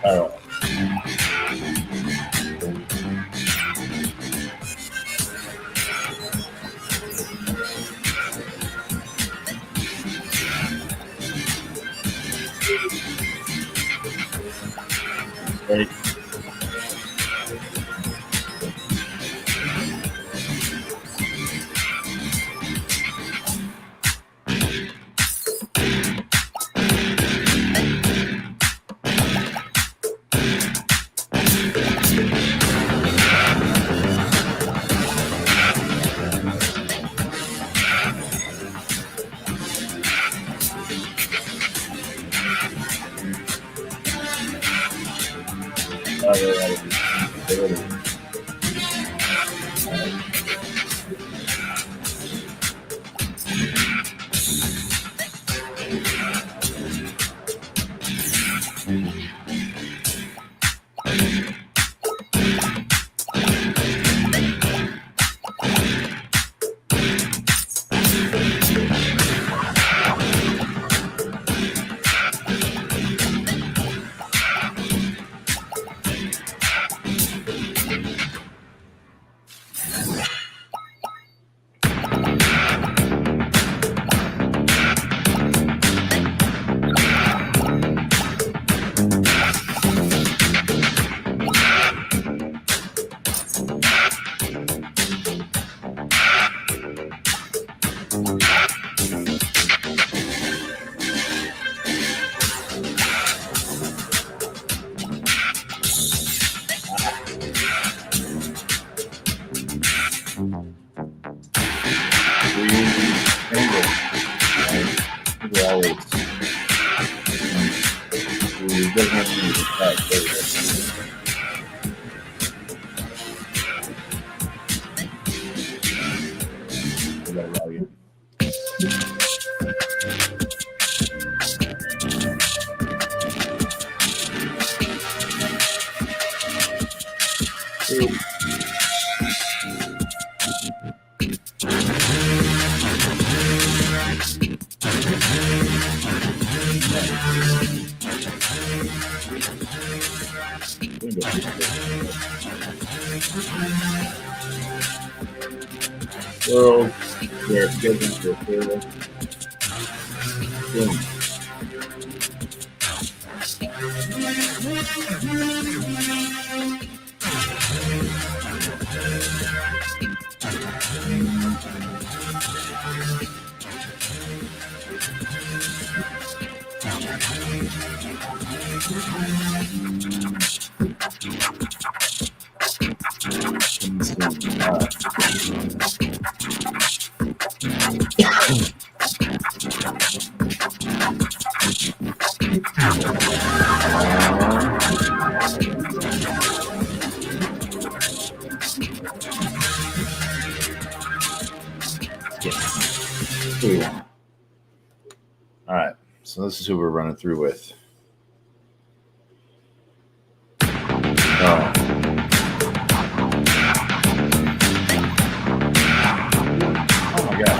All right. Ready? World, they're scheduled for further. Boom. All right, so this is who we're running through with. Oh. Oh my God.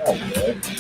Oh, boy.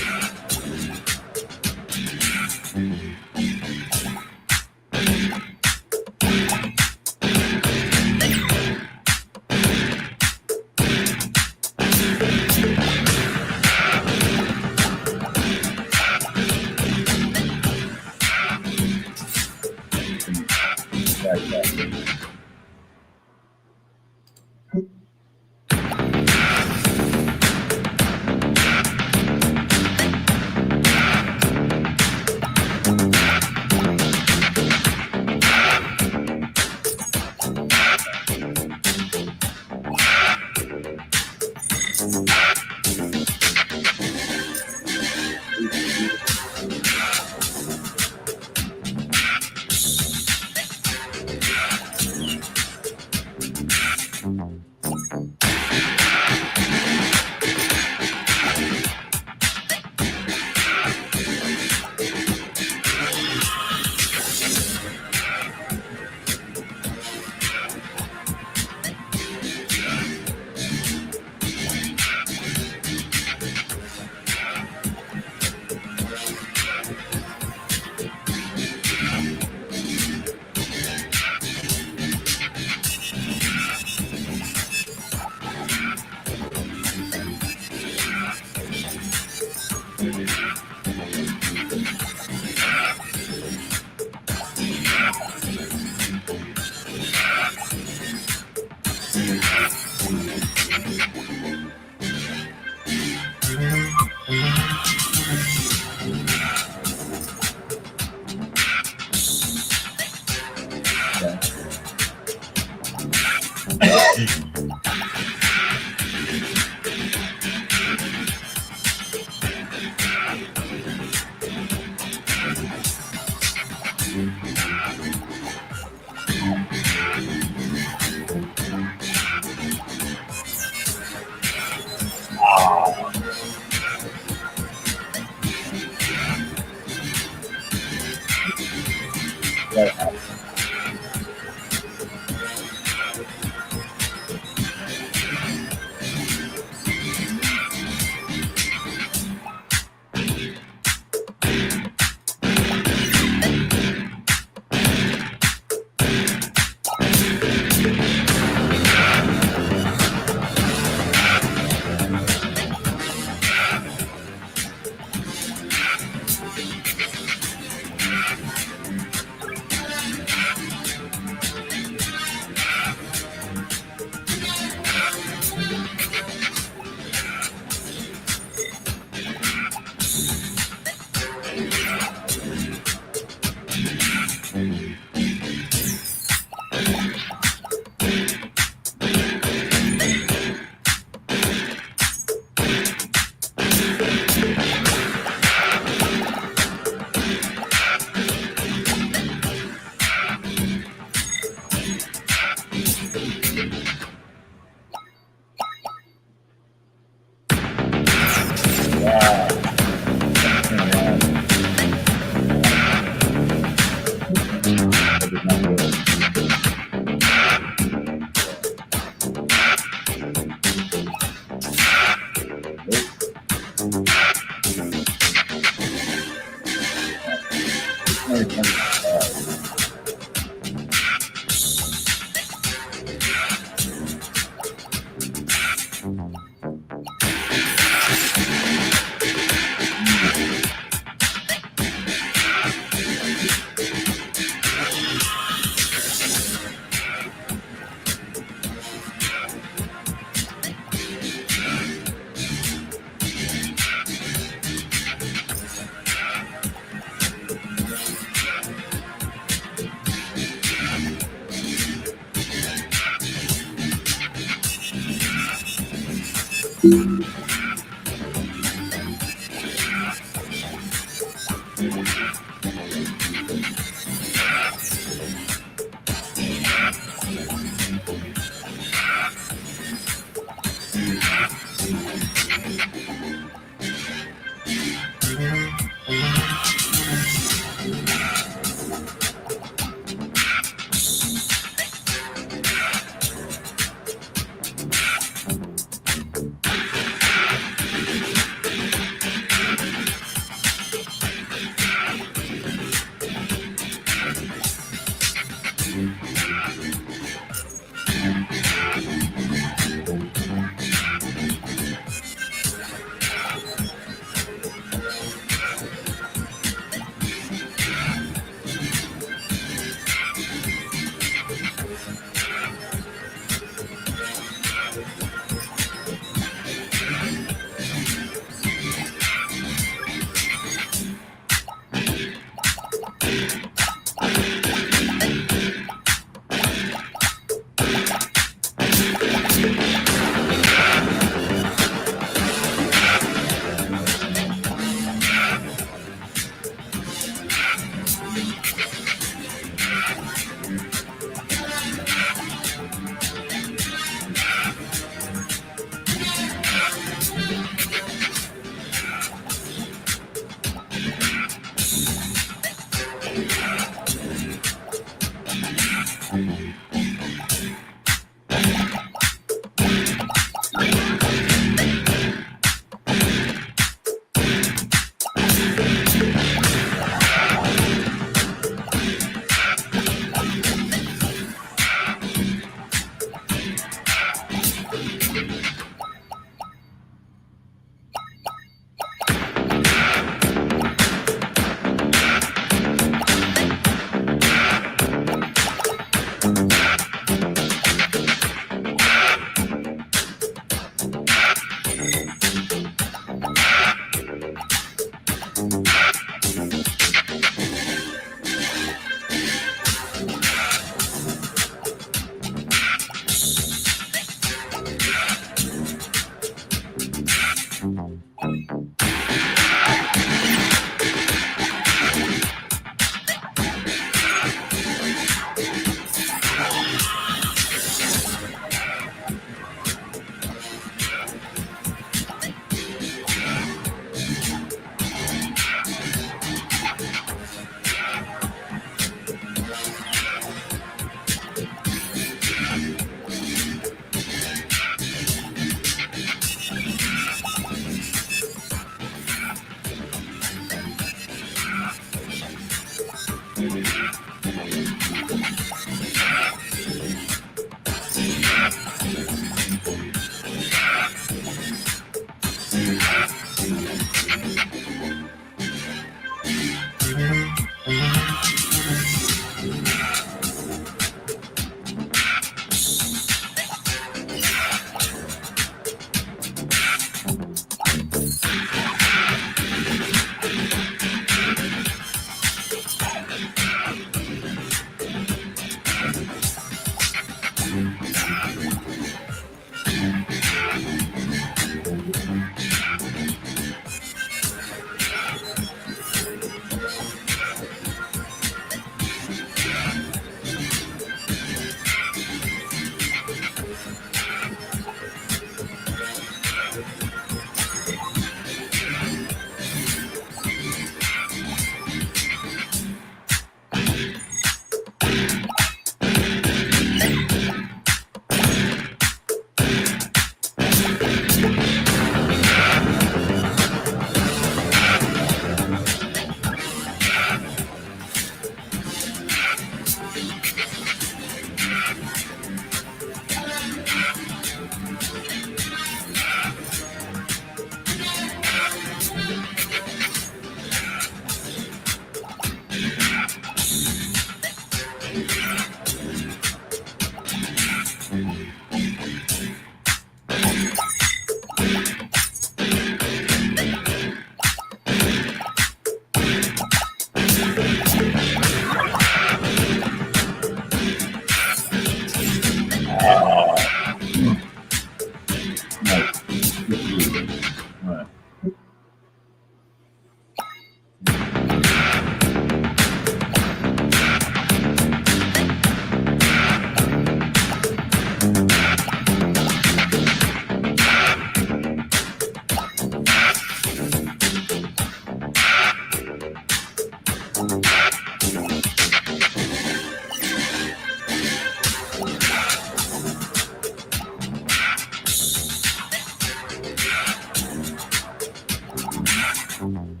myself.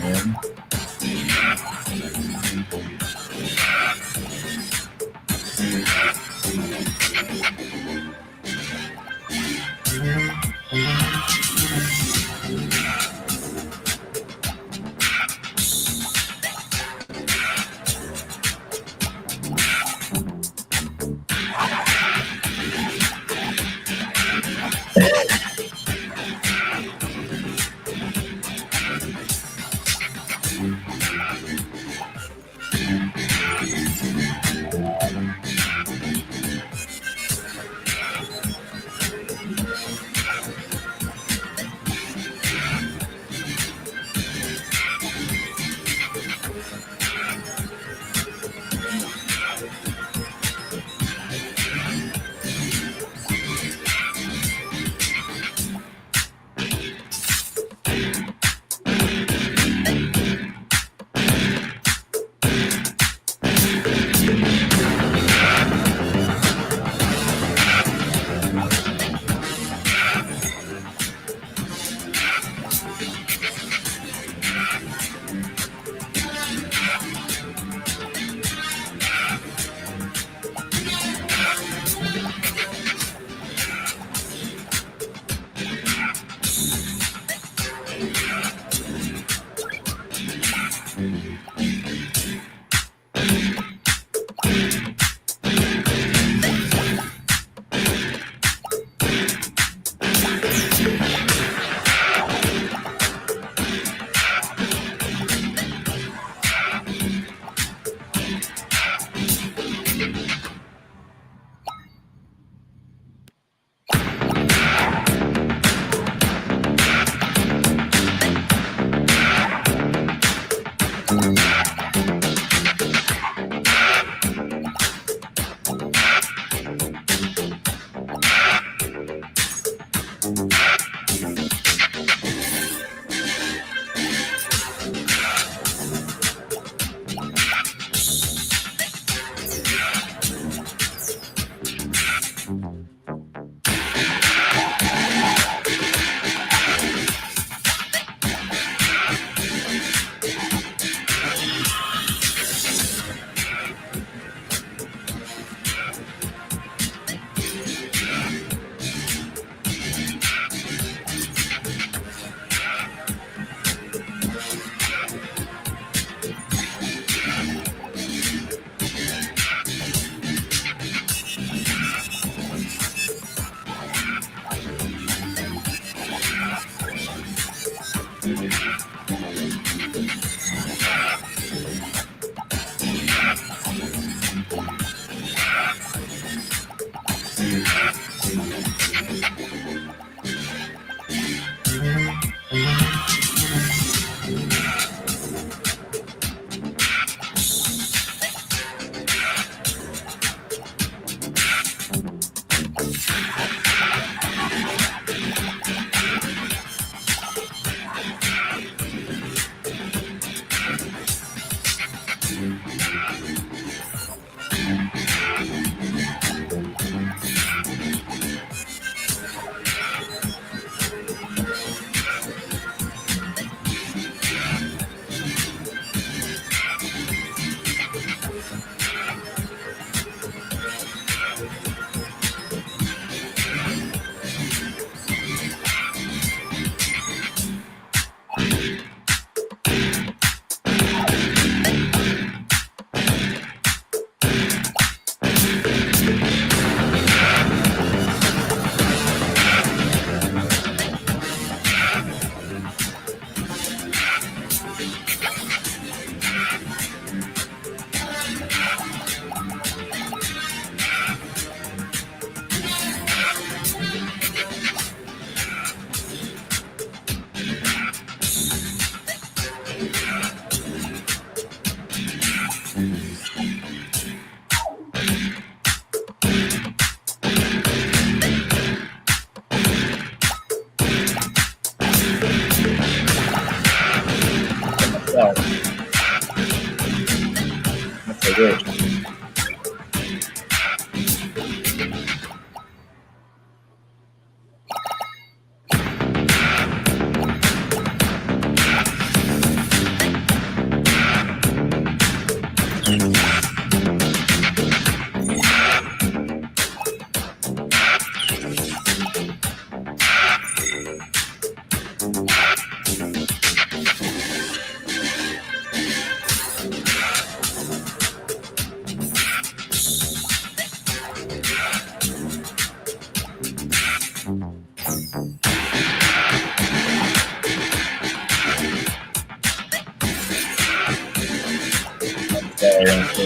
And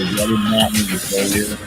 I did not need to show you.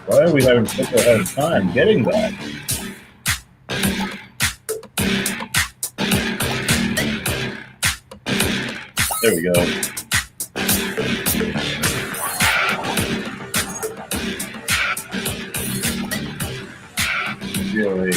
Why are we having such a hard time getting that? There we go. Really.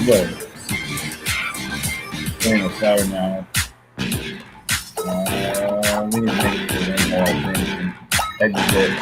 Look. Playing a flower now. We need to make sure that all things exit.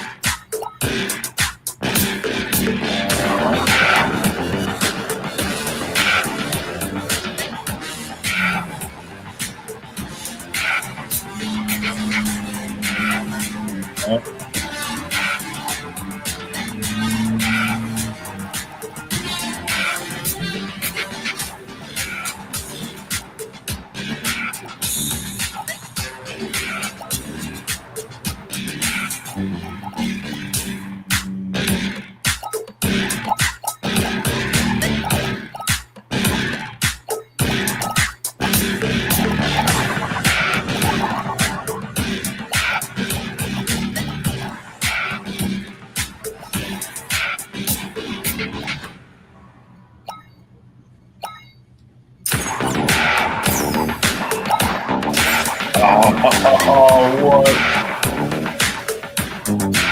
what?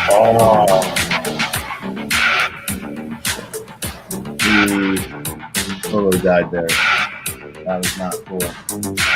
Oh, he totally died there. That was not cool.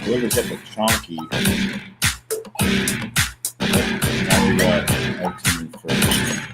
Whoever's got the chonky. Now we got our team first.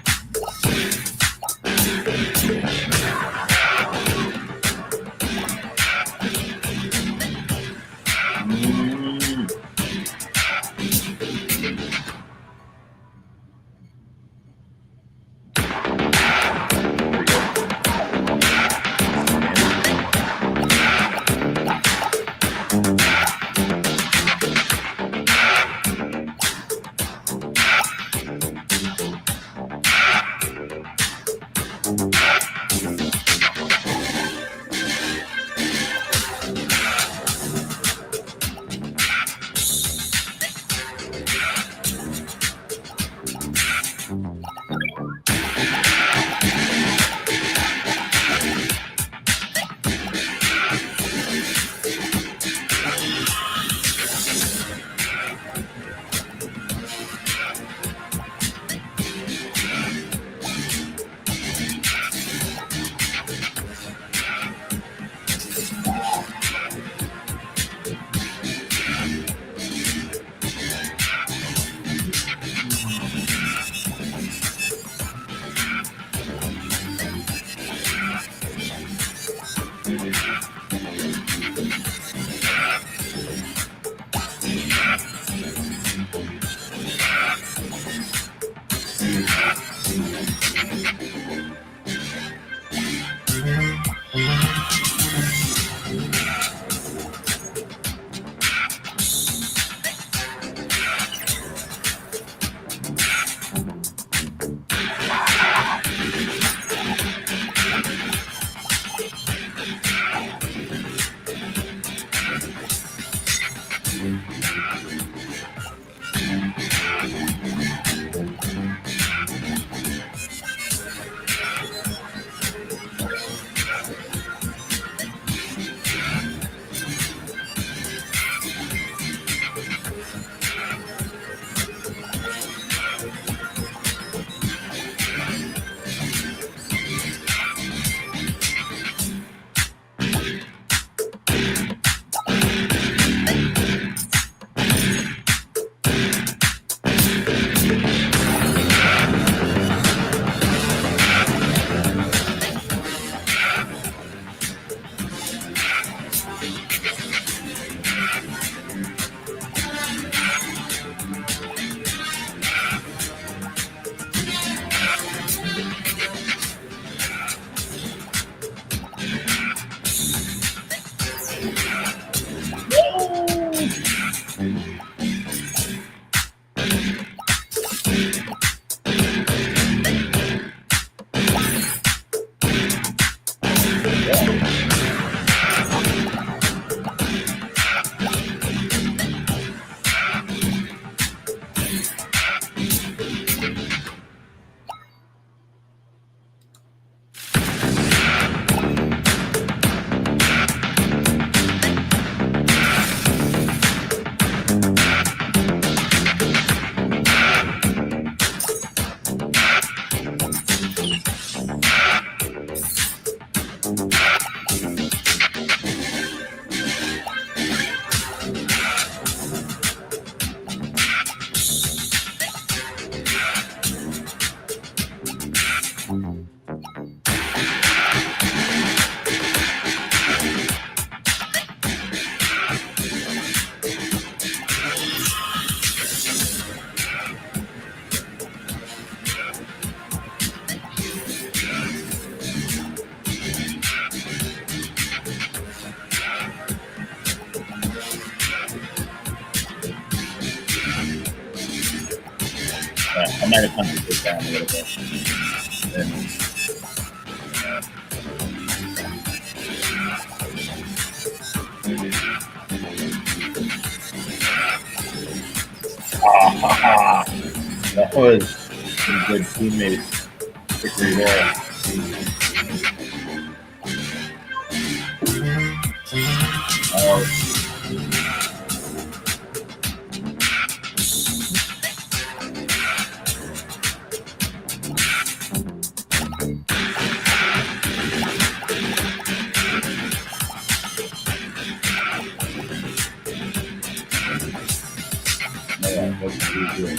I might have punted this down a little bit. That was some good teammates victory there. Let's see here.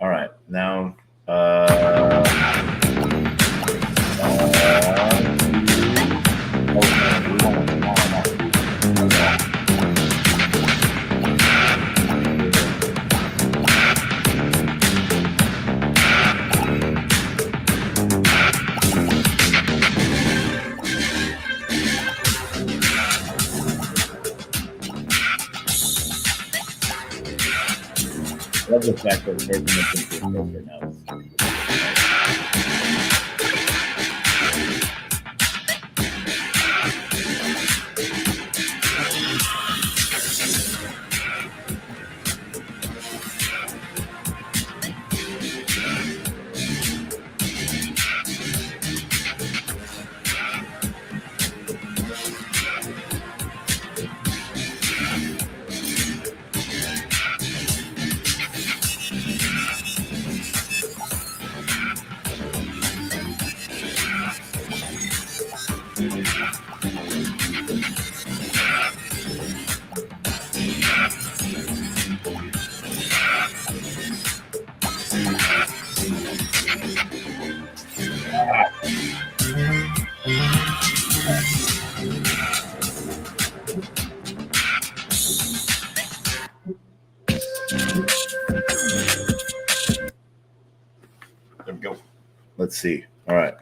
All right, now I love the fact that we're making this into a filter now. There we go. Let's see. All right.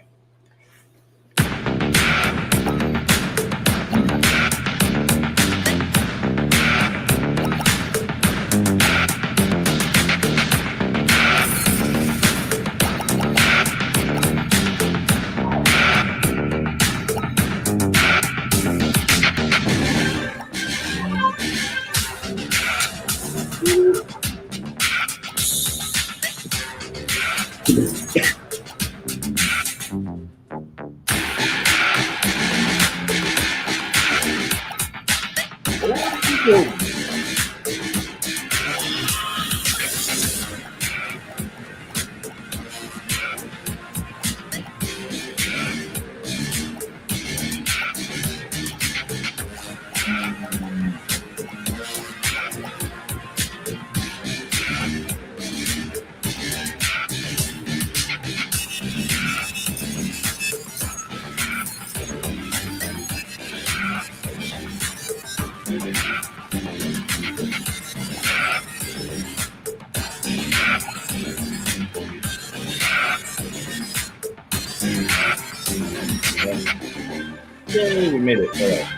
Yay, we made it. All right.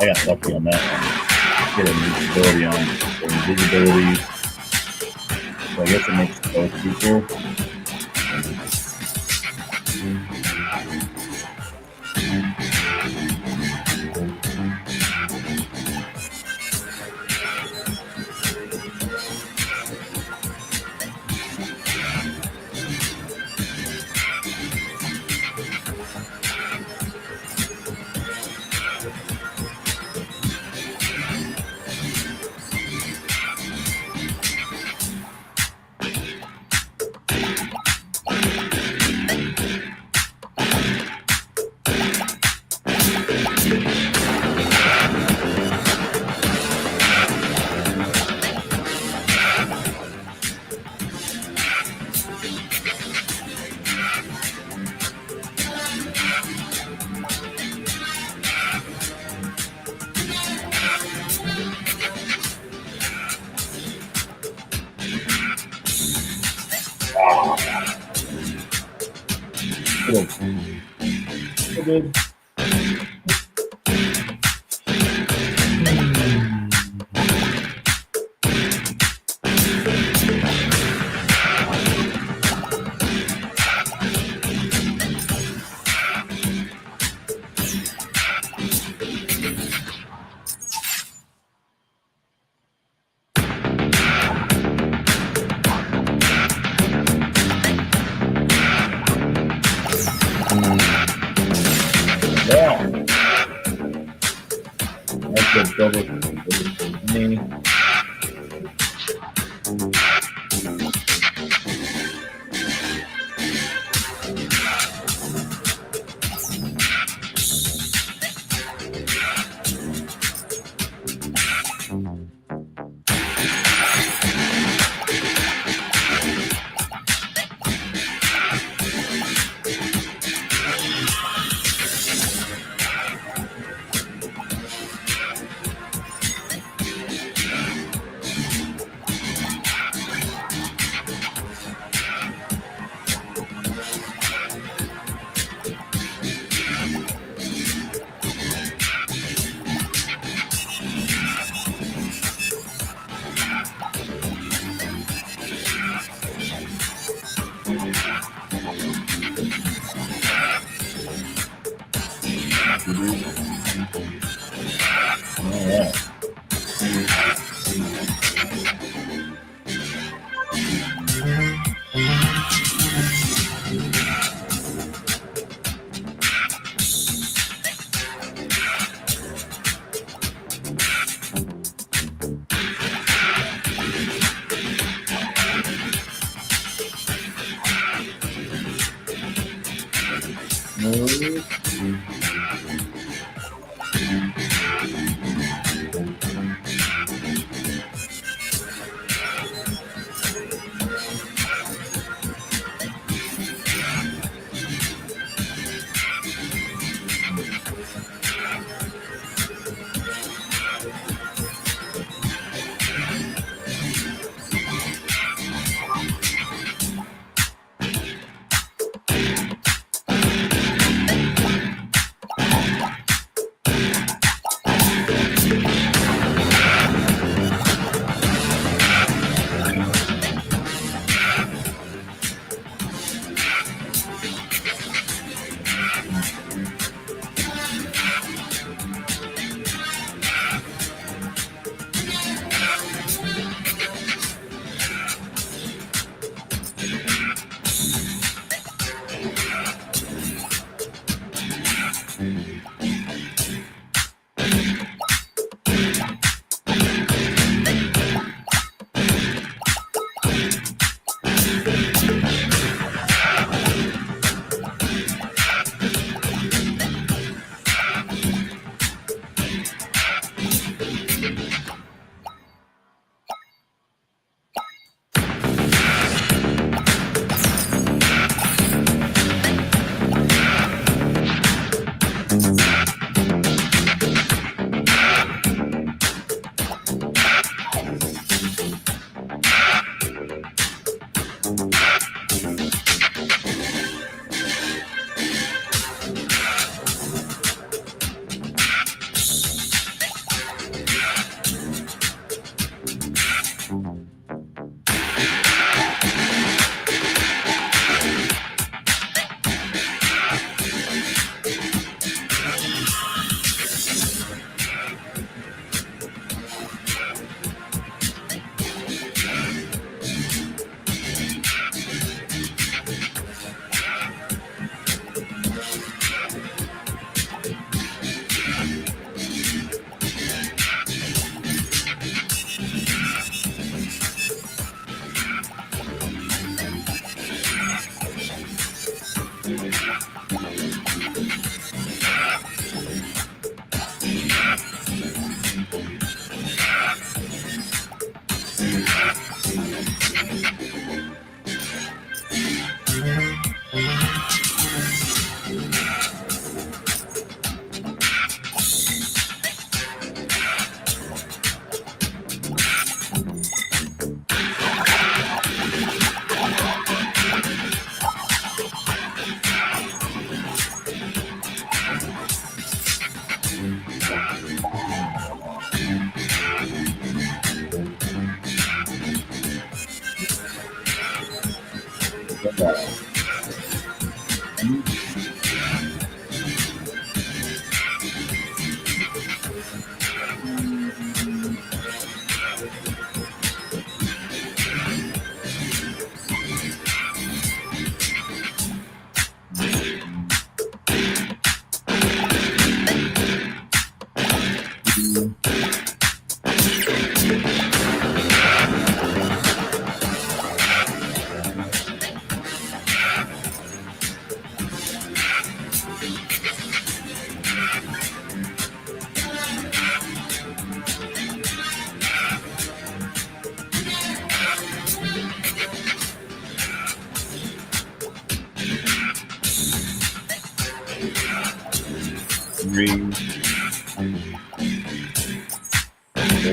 I got lucky on that one. Get invisibility on invisibility. So I guess it makes both people. Good. That's a double me. 3,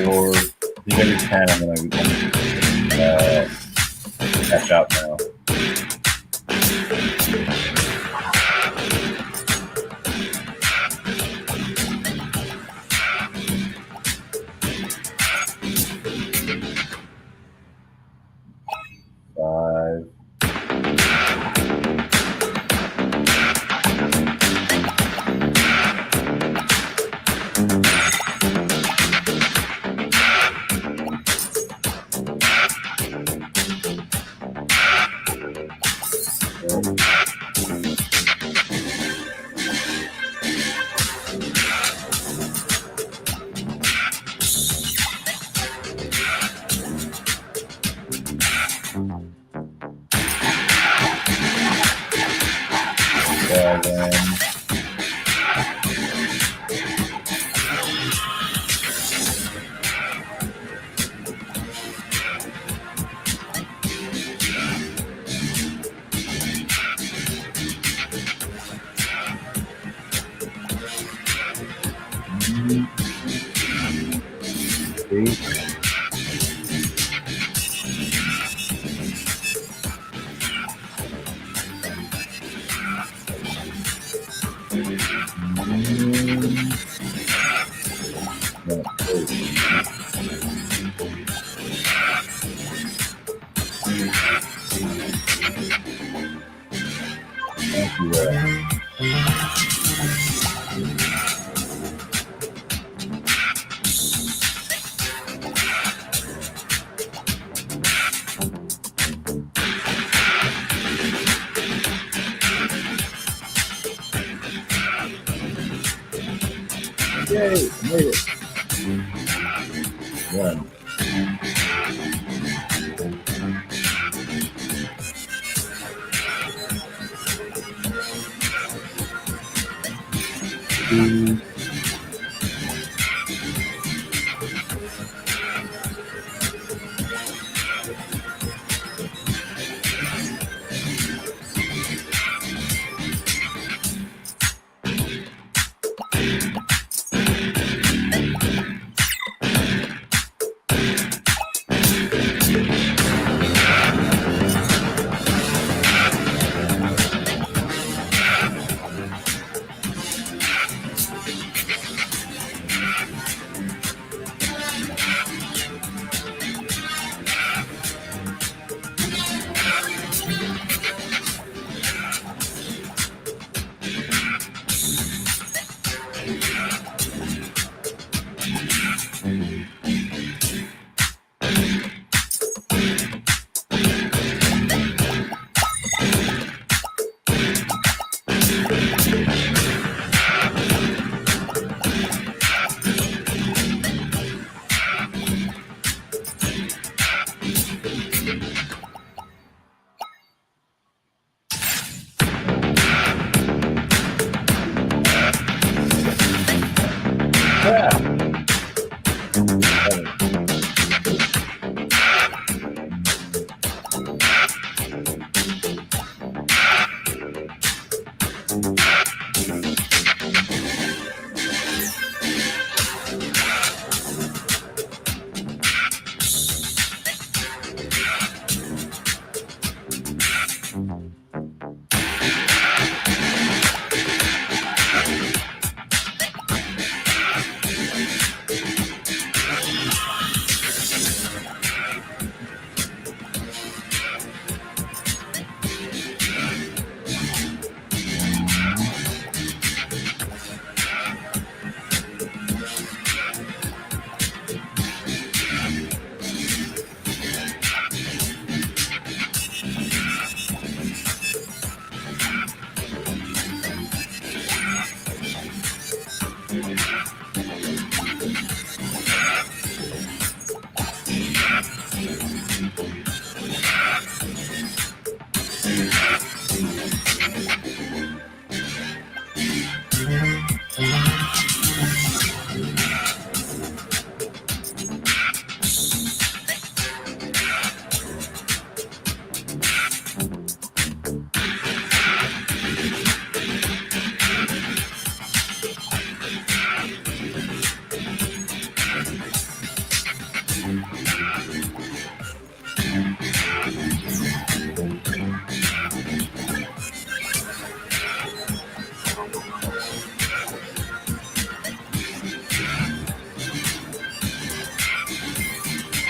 4. I think every 10 I'm going to catch out now. Yay, made it. 1. 2. 2.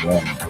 Yeah.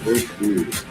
Great food.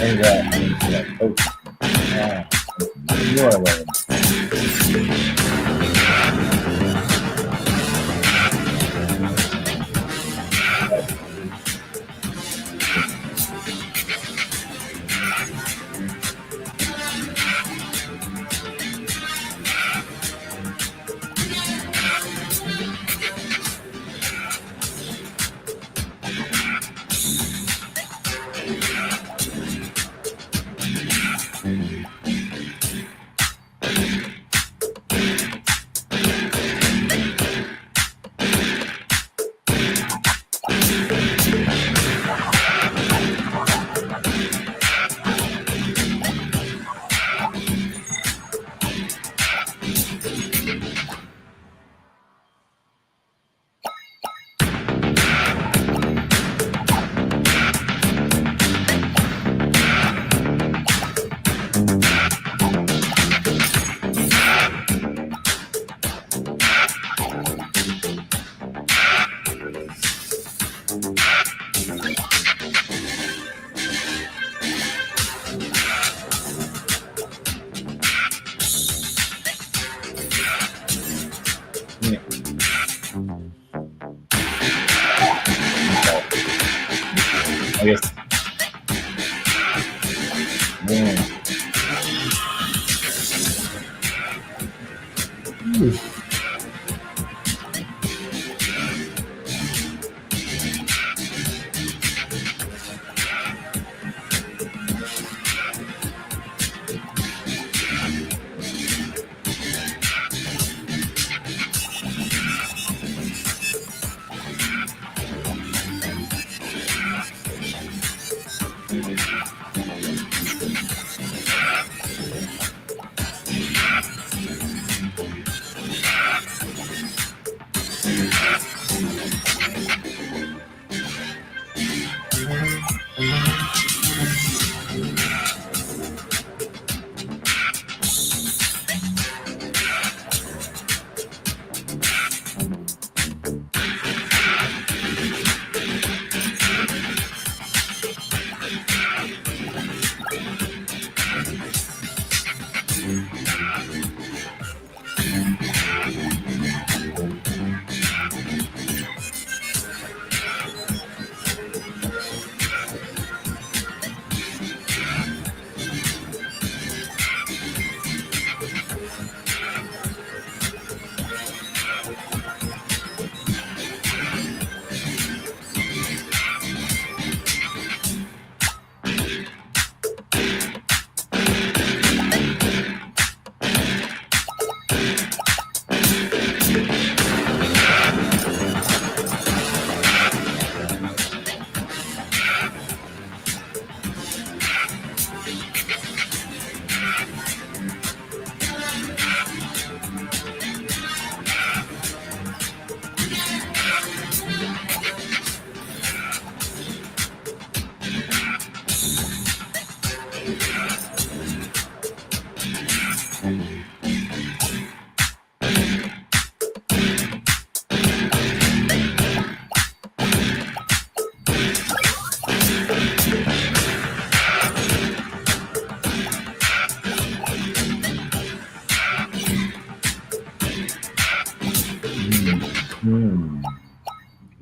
Maybe that means that. Oh, you are right. I guess. Yeah.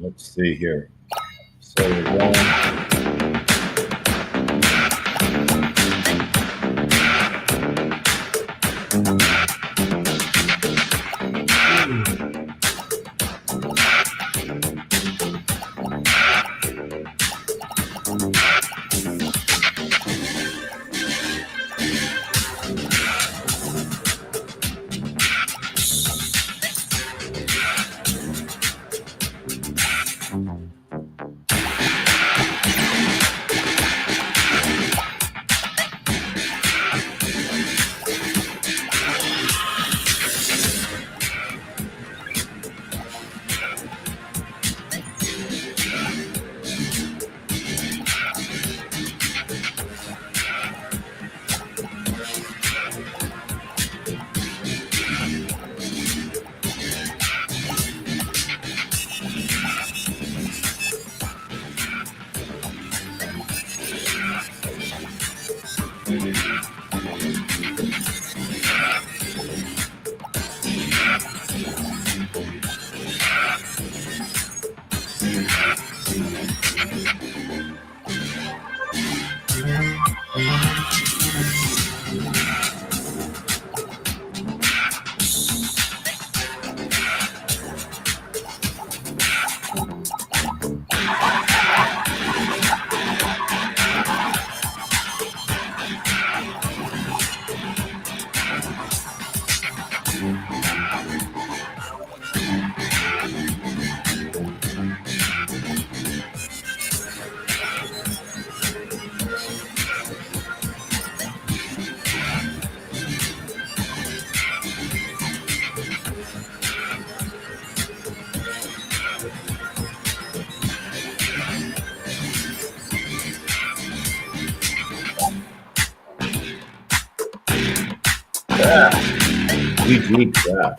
Let's see here. So one. GG crap.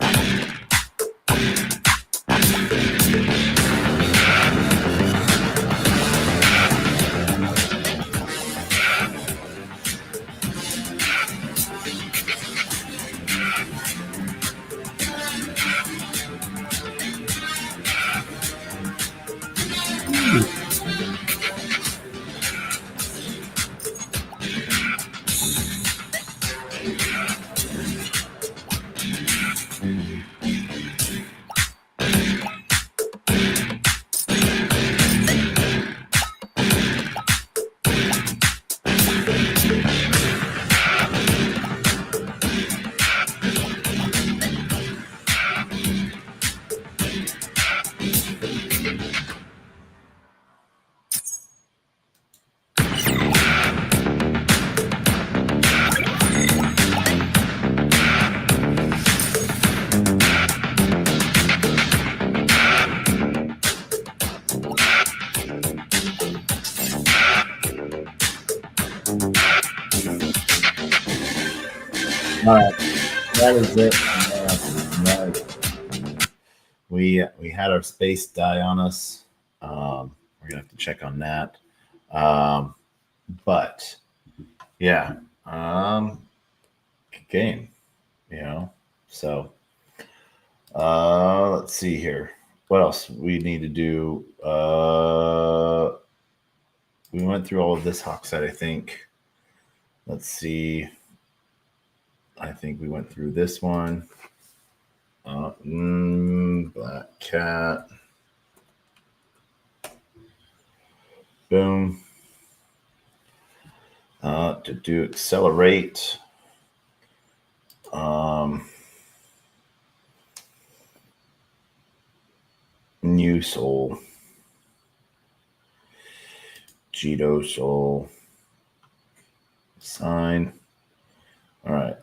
All right, that is it. We had our space die on us. We're gonna have to check on that. But yeah, good game. So let's see here. What else we need to do? We went through all of this hawk side, I think. Let's see. I think we went through this one. Black cat. Boom. To do accelerate. New soul. Jito soul. Sign. All right.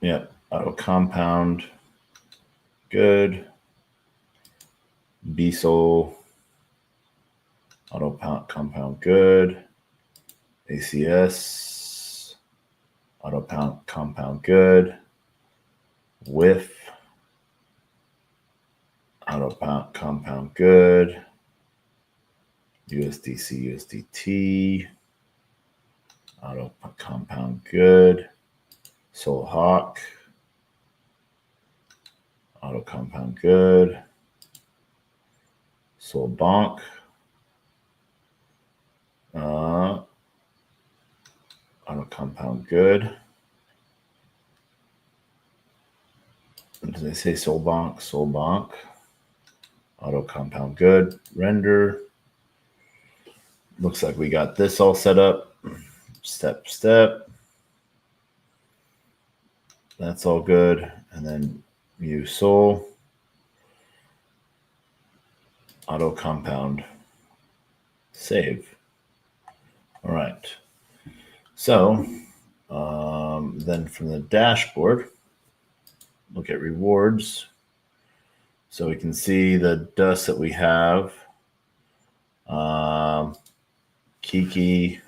Yep. Auto compound. Good. B soul. Auto compound. Good. ACS. Auto compound. Good. Whiff. Auto compound. Good. USDC, USDT. Auto compound. Good. Soul Hawk. Auto compound. Good. Soul Bonk. Auto compound. Good. Did they say Soul Bonk? Soul Bonk. Auto compound. Good. Render. Looks like we got this all set up. Step. That's all good. And then Mu Soul. Auto compound. Save. All right. So then from the dashboard, look at rewards. So we can see the dust that we have. Kiki.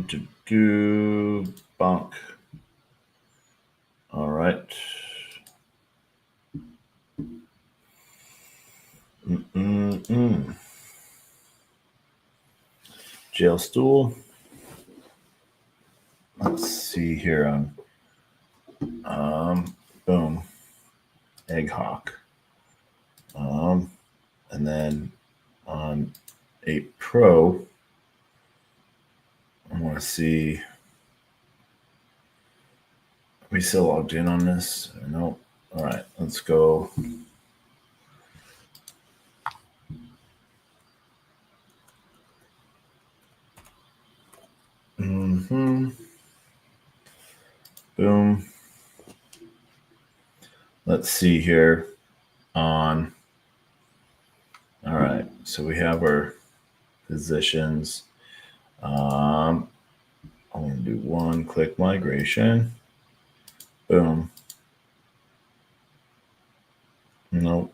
To do bonk. All right. Jail stool. Let's see here on boom. Egg hawk. And then on 8 Pro, I want to see. Are we still logged in on this? No. All right, let's go. Boom. Let's see here on. All right, so we have our positions. I'm going to do one click migration. Boom. Nope.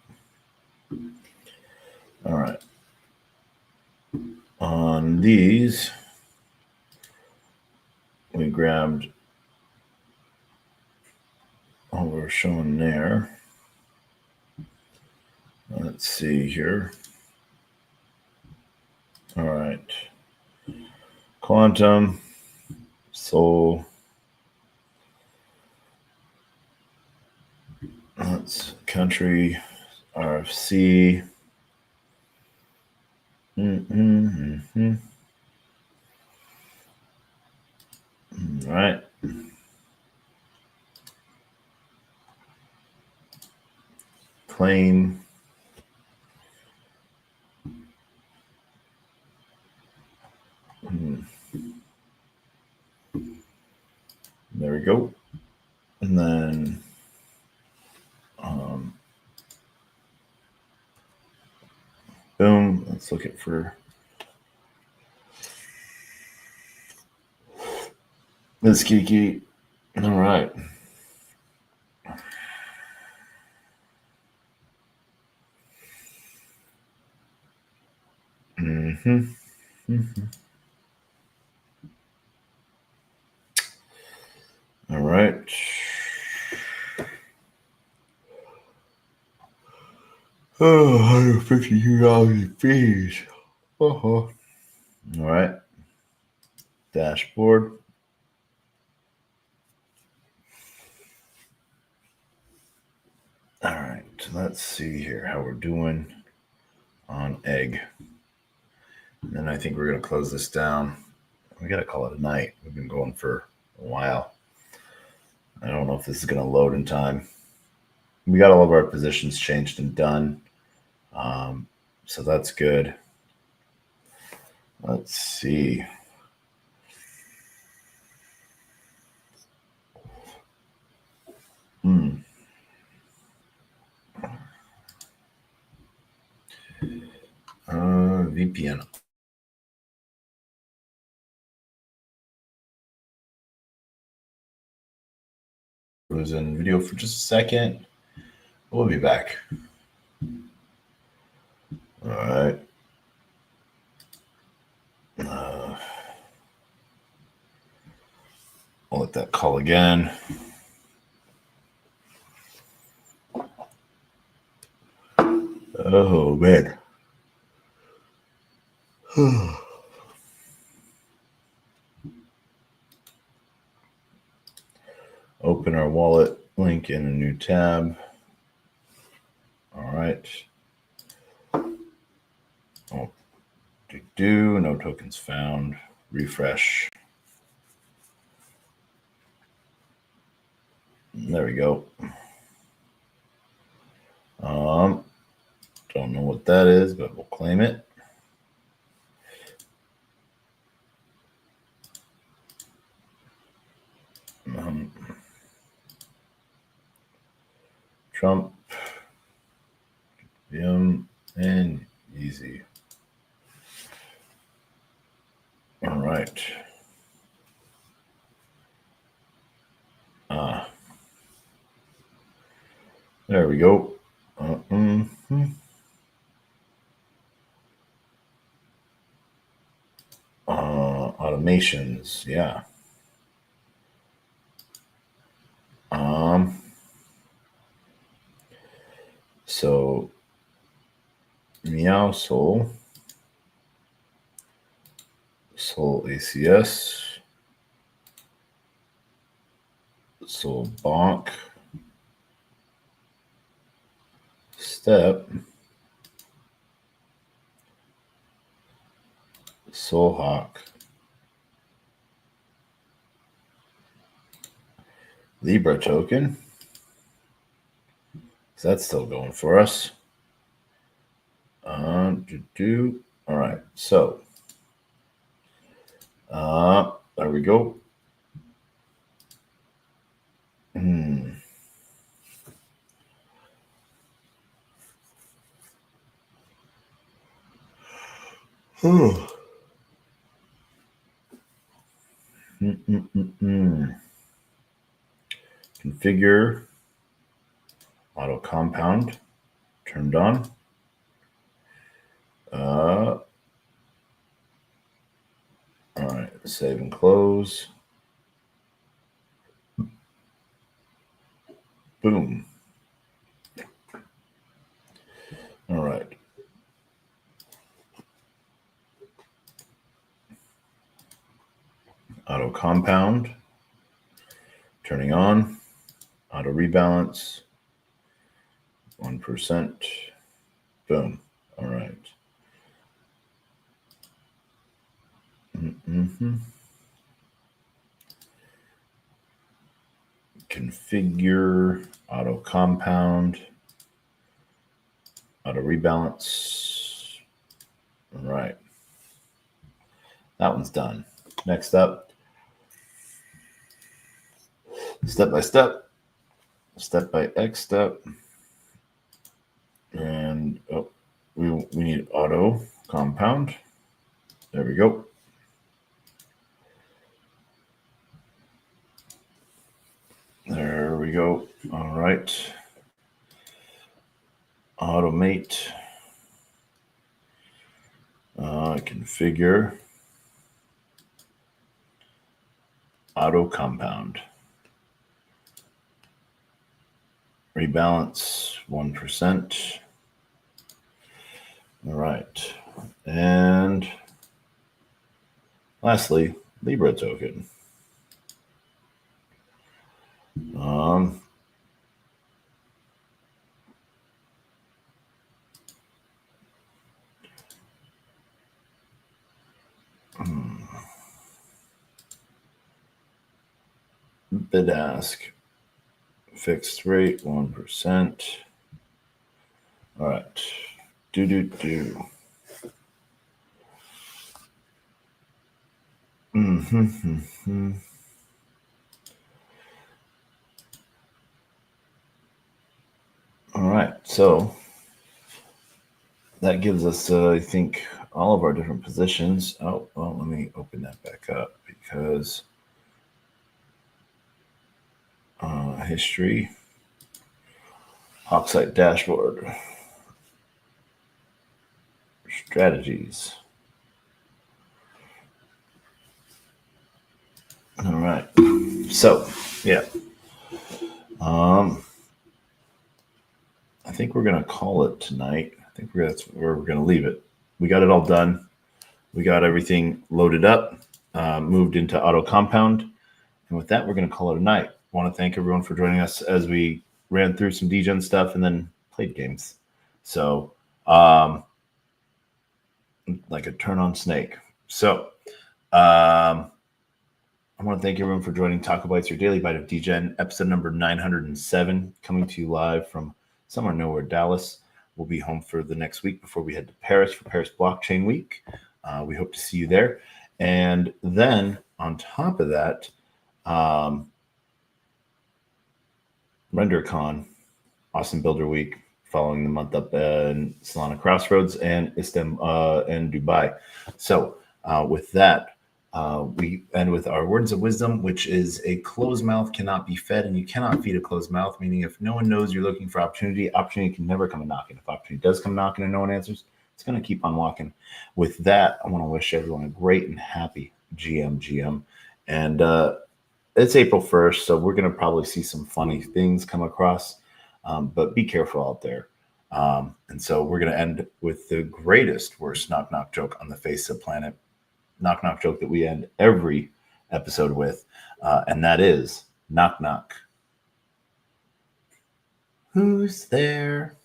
All right. On these, we grabbed what we're showing there. Let's see here. All right. Quantum, Soul. That's country, RFC. All right. Claim. There we go. And then boom. Let's look at for this Kiki. All right. All right. Oh, $152 fees. All right. Dashboard. All right. Let's see here how we're doing on egg. And then I think we're going to close this down. We got to call it a night. We've been going for a while. I don't know if this is going to load in time. We got all of our positions changed and done. So that's good. Let's see. VPN. Losing video for just a second. We'll be back. All right. I'll let that call again. Oh, man. Open our wallet link in a new tab. All right. Oh, no tokens found. Refresh. There we go. Don't know what that is, but we'll claim it. Trump, and easy. All right. There we go. Automations, yeah. So Meow Soul ACS, Soul Bonk, Step, Soul Hawk, Libra token. So that's still going for us. All right, so there we go. Configure auto compound turned on. Save and close. Boom. All right. Auto compound. Turning on. Auto rebalance. 1%. Boom. All right. Configure auto compound, auto rebalance. All right. That one's done. Next up, step by step, step by X step. And we need auto compound. There we go. There we go. All right. Automate. Configure. Auto compound. Rebalance 1%. All right. And lastly, Libra token. Bid ask. Fixed rate 1%. All right. Do. All right. So that gives us, I think, all of our different positions. Oh, well, let me open that back up because history, Hawksite dashboard, strategies. All right. So, yeah. I think we're going to call it tonight. I think that's where we're going to leave it. We got it all done. We got everything loaded up, moved into auto compound. And with that, we're going to call it a night. I want to thank everyone for joining us as we ran through some Degen stuff and then played games. So, like a turn on snake. So, I want to thank everyone for joining TacoBytes, your Daily Bite of Degen, episode number 907, coming to you live from somewhere nowhere, Dallas. We'll be home for the next week before we head to Paris for Paris Blockchain Week. We hope to see you there. And then on top of that, RenderCon, Awesome Builder Week, following the month up in Solana Crossroads and Istam and Dubai. So with that, we end with our words of wisdom, which is a closed mouth cannot be fed, and you cannot feed a closed mouth, meaning if no one knows you're looking for opportunity can never come knocking. If opportunity does come knocking and no one answers, it's going to keep on walking. With that, I want to wish everyone a great and happy GM. And it's April 1st, so we're going to probably see some funny things come across, but be careful out there. And so we're going to end with the greatest, worst knock-knock joke on the face of the planet. Knock-knock joke that we end every episode with, and that is knock-knock. Who's there?